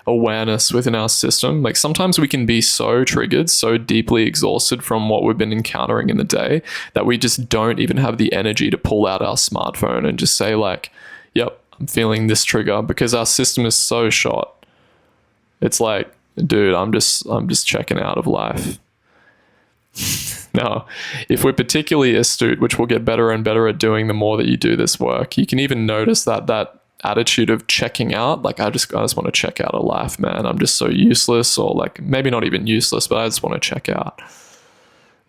awareness within our system, like sometimes we can be so triggered, so deeply exhausted from what we've been encountering in the day that we just don't even have the energy to pull out our smartphone and just say like, yep, I'm feeling this trigger, because our system is so shot. It's like, dude, I'm just checking out of life. Now, if we're particularly astute, which we'll get better and better at doing the more that you do this work, you can even notice that attitude of checking out, like I just want to check out of life, man. I'm just so useless, or like maybe not even useless, but I just want to check out.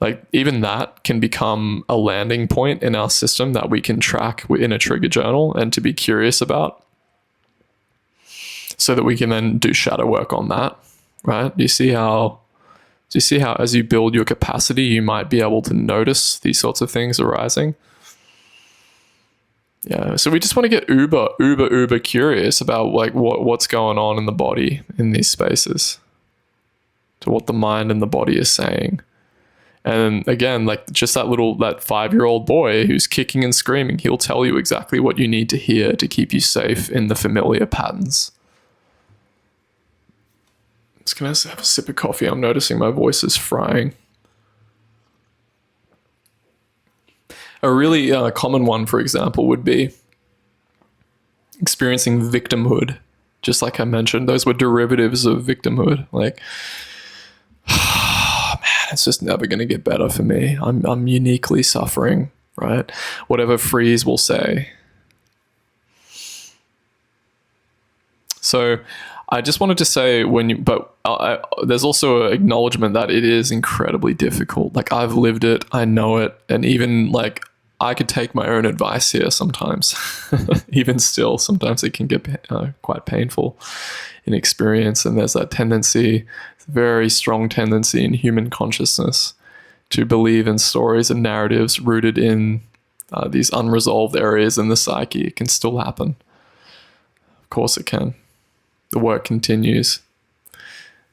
Like even that can become a landing point in our system that we can track in a trigger journal and to be curious about, so that we can then do shadow work on that, right? Do you see how as you build your capacity, you might be able to notice these sorts of things arising? Yeah, so we just want to get uber curious about like what's going on in the body in these spaces, to what the mind and the body is saying. And again, like just that 5-year-old boy who's kicking and screaming, he'll tell you exactly what you need to hear to keep you safe in the familiar patterns. Just gonna have a sip of coffee. I'm noticing my voice is frying. A really common one, for example, would be experiencing victimhood. Just like I mentioned, those were derivatives of victimhood. Like, man, it's just never going to get better for me. I'm uniquely suffering, right? Whatever freeze will say. So I just wanted to say there's also an acknowledgement that it is incredibly difficult. Like I've lived it, I know it, and even like I could take my own advice here sometimes. Even still, sometimes it can get quite painful in experience, and there's that tendency, very strong tendency in human consciousness to believe in stories and narratives rooted in these unresolved areas in the psyche. It can still happen. Of course it can. The work continues.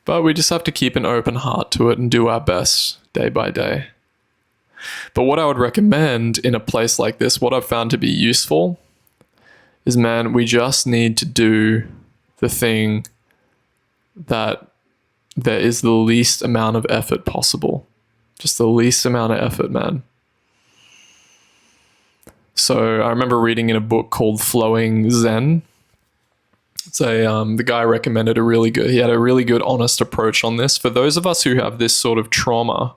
But we just have to keep an open heart to it and do our best day by day. But what I would recommend in a place like this, what I've found to be useful is, man, we just need to do the thing that there is the least amount of effort possible. Just the least amount of effort, man. So I remember reading in a book called Flowing Zen. It's the guy recommended he had a really good, honest approach on this. For those of us who have this sort of trauma,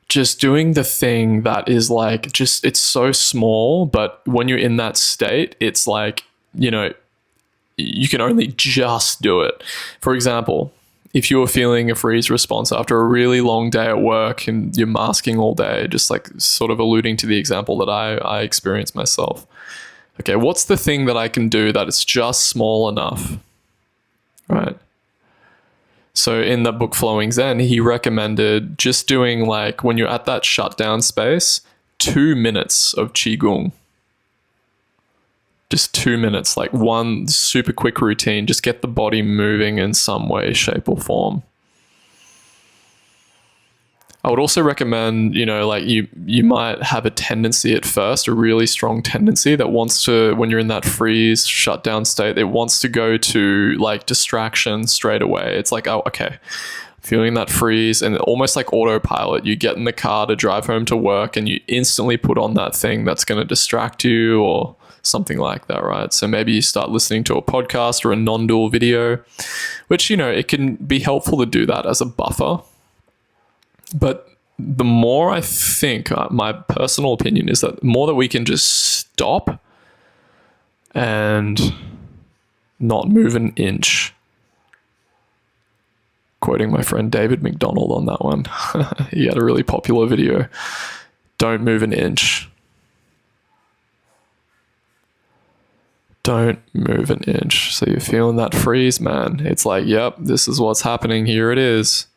just doing the thing that is like, it's so small, but when you're in that state, it's like, you can only just do it. For example, if you were feeling a freeze response after a really long day at work and you're masking all day, just like sort of alluding to the example that I experienced myself. Okay, what's the thing that I can do that is just small enough, right? So in the book Flowing Zen, he recommended just doing, like, when you're at that shutdown space, 2 minutes of Qigong. Just 2 minutes, like one super quick routine. Just get the body moving in some way, shape, or form. I would also recommend, like you might have a tendency at first, a really strong tendency that wants to, when you're in that freeze, shutdown state, it wants to go to like distraction straight away. It's like, oh, okay, feeling that freeze, and almost like autopilot, you get in the car to drive home to work and you instantly put on that thing that's going to distract you or something like that, right? So maybe you start listening to a podcast or a non-dual video, which, it can be helpful to do that as a buffer. But the more, I think, my personal opinion is that the more that we can just stop and not move an inch. Quoting my friend David McDonald on that one. He had a really popular video. Don't move an inch. Don't move an inch. So you're feeling that freeze, man. It's like, yep, this is what's happening. Here it is.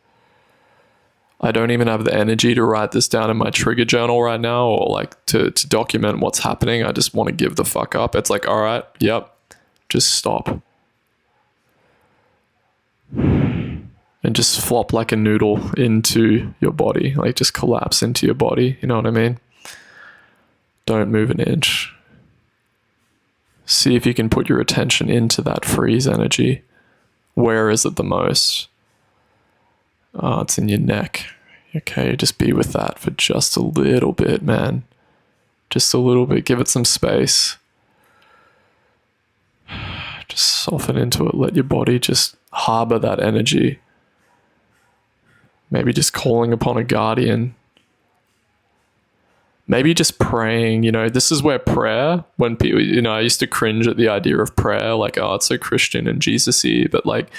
I don't even have the energy to write this down in my trigger journal right now, or like to document what's happening. I just want to give the fuck up. It's like, all right, yep, just stop. And just flop like a noodle into your body, like just collapse into your body. You know what I mean? Don't move an inch. See if you can put your attention into that freeze energy. Where is it the most? Oh, it's in your neck. Okay, just be with that for just a little bit, man. Just a little bit. Give it some space. Just soften into it. Let your body just harbor that energy. Maybe just calling upon a guardian. Maybe just praying. This is where prayer, when people, I used to cringe at the idea of prayer, like, oh, it's so Christian and Jesus-y. But like,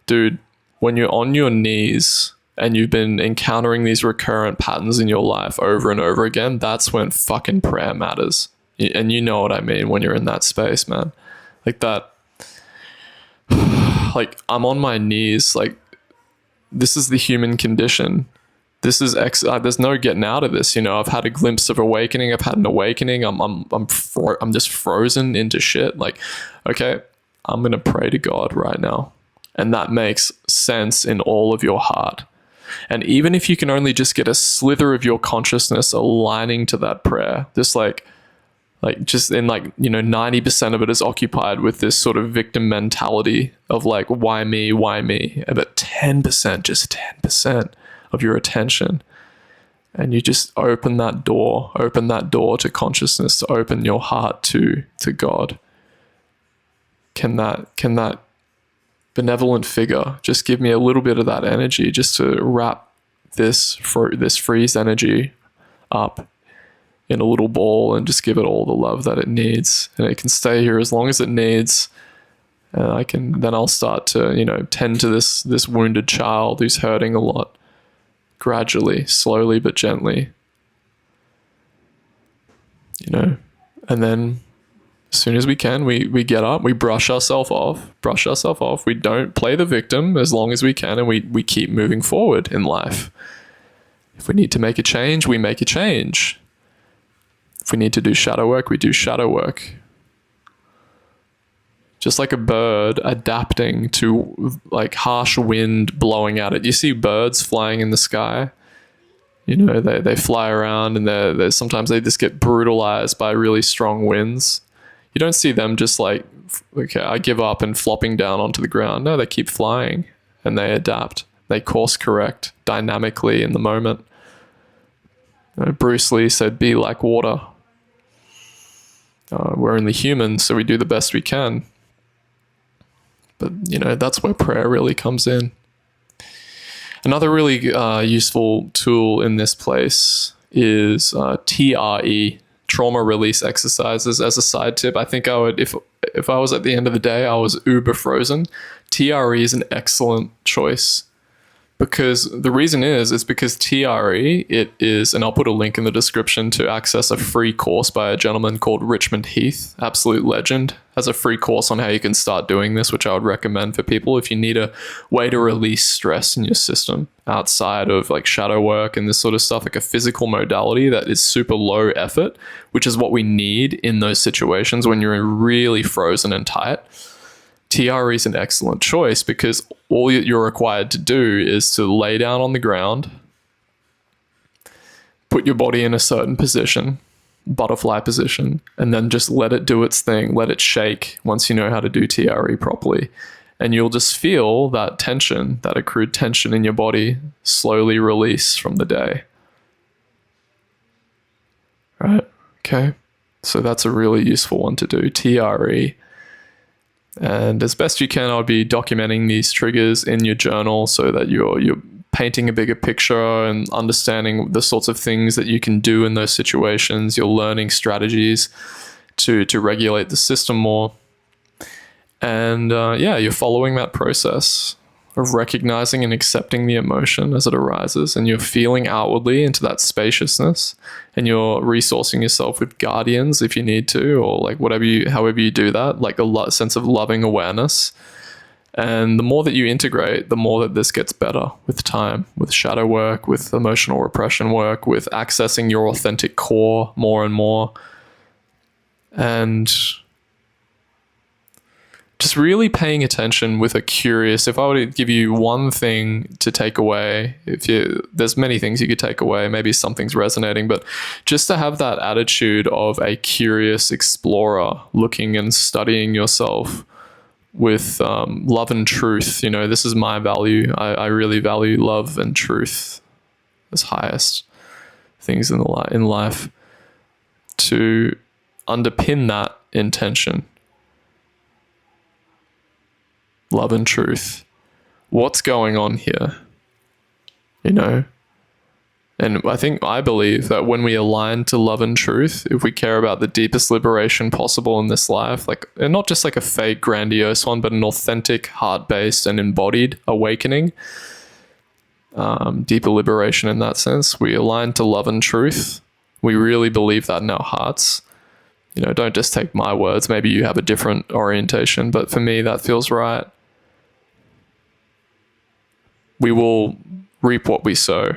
dude, when you're on your knees and you've been encountering these recurrent patterns in your life over and over again, that's when fucking prayer matters. And you know what I mean when you're in that space, man. Like that, like I'm on my knees, like this is the human condition. This is there's no getting out of this. I've had a glimpse of awakening. I've had an awakening. I'm just frozen into shit. Like, okay, I'm going to pray to God right now. And that makes sense in all of your heart. And even if you can only just get a slither of your consciousness aligning to that prayer, just like just in 90% of it is occupied with this sort of victim mentality of like, why me? But 10%, just 10% of your attention. And you just open that door to consciousness, to open your heart to God. Can that benevolent figure just give me a little bit of that energy, just to wrap this freeze energy up in a little ball and just give it all the love that it needs, and it can stay here as long as it needs, and then I'll start to tend to this wounded child who's hurting a lot, gradually, slowly but gently, and then as soon as we can, we get up, we brush ourselves off. We don't play the victim as long as we can, and we keep moving forward in life. If we need to make a change, we make a change. If we need to do shadow work, we do shadow work. Just like a bird adapting to like harsh wind blowing at it. You see birds flying in the sky. They fly around, and they sometimes they just get brutalized by really strong winds. You don't see them just like, okay, I give up and flopping down onto the ground. No, they keep flying and they adapt. They course correct dynamically in the moment. Bruce Lee said, be like water. We're only human, so we do the best we can. But, that's where prayer really comes in. Another really useful tool in this place is TRE, trauma release exercises as a side tip. I think I would, if I was at the end of the day, I was uber frozen, TRE is an excellent choice. Because the reason is because TRE, it is, and I'll put a link in the description to access a free course by a gentleman called Richmond Heath, absolute legend, has a free course on how you can start doing this, which I would recommend for people if you need a way to release stress in your system outside of like shadow work and this sort of stuff, like a physical modality that is super low effort, which is what we need in those situations when you're really frozen and tight. TRE is an excellent choice because all you're required to do is to lay down on the ground, put your body in a certain position, butterfly position, and then just let it do its thing, let it shake once you know how to do TRE properly. And you'll just feel that tension, that accrued tension in your body slowly release from the day. Right? Okay. So that's a really useful one to do, TRE. And as best you can, I'll be documenting these triggers in your journal so that you're painting a bigger picture and understanding the sorts of things that you can do in those situations. You're learning strategies to regulate the system more. And you're following that process of recognizing and accepting the emotion as it arises, and you're feeling outwardly into that spaciousness, and you're resourcing yourself with guardians if you need to, or like however you do that, like a sense of loving awareness. And the more that you integrate, the more that this gets better with time, with shadow work, with emotional repression work, with accessing your authentic core more and more. And just really paying attention with a curious, if I were to give you one thing to take away, there's many things you could take away, maybe something's resonating, but just to have that attitude of a curious explorer looking and studying yourself with love and truth. You know, this is my value. I really value love and truth as highest things in life. To underpin that intention, love and truth. What's going on here? You know? And I believe that when we align to love and truth, if we care about the deepest liberation possible in this life, and not just like a fake grandiose one, but an authentic, heart-based and embodied awakening, deeper liberation in that sense, we align to love and truth. We really believe that in our hearts. You know, don't just take my words. Maybe you have a different orientation, but for me, that feels right. We will reap what we sow.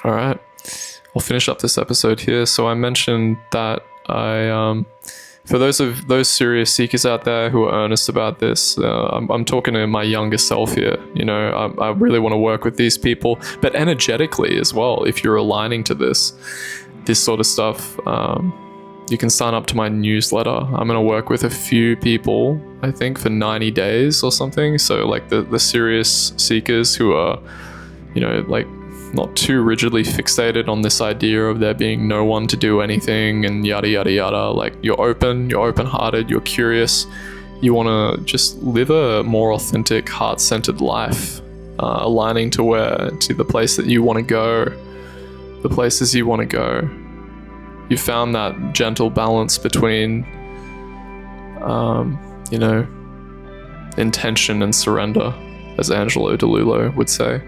All right, I'll finish up this episode here. So I mentioned that for those serious seekers out there who are earnest about this, I'm talking to my younger self here. You know, I really want to work with these people, but energetically as well. If you're aligning to this sort of stuff, you can sign up to my newsletter. I'm going to work with a few people, I think, for 90 days or something. So like the serious seekers who are, you know, like not too rigidly fixated on this idea of there being no one to do anything and yada, yada, yada. Like you're open-hearted, you're curious. You want to just live a more authentic, heart-centered life, aligning to the place that you want to go, the places you want to go. You found that gentle balance between, you know, intention and surrender, as Angelo DeLulo would say.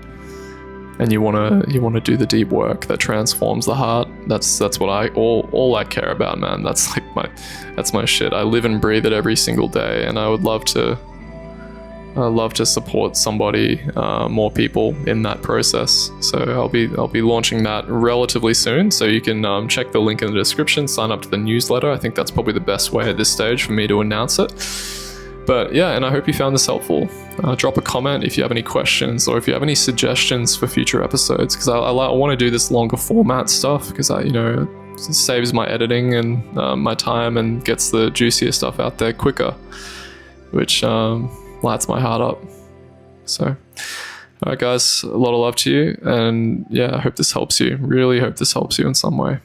And you want to do the deep work that transforms the heart. That's what all I care about, man. That's my shit. I live and breathe it every single day, and I would love to support somebody, more people in that process. So I'll be launching that relatively soon. So you can check the link in the description, sign up to the newsletter. I think that's probably the best way at this stage for me to announce it. But yeah, and I hope you found this helpful. Drop a comment if you have any questions or if you have any suggestions for future episodes, because I want to do this longer format stuff because it saves my editing and my time and gets the juicier stuff out there quicker, which lights my heart up. So, all right, guys, a lot of love to you, and yeah, I hope this helps you. Really hope this helps you in some way.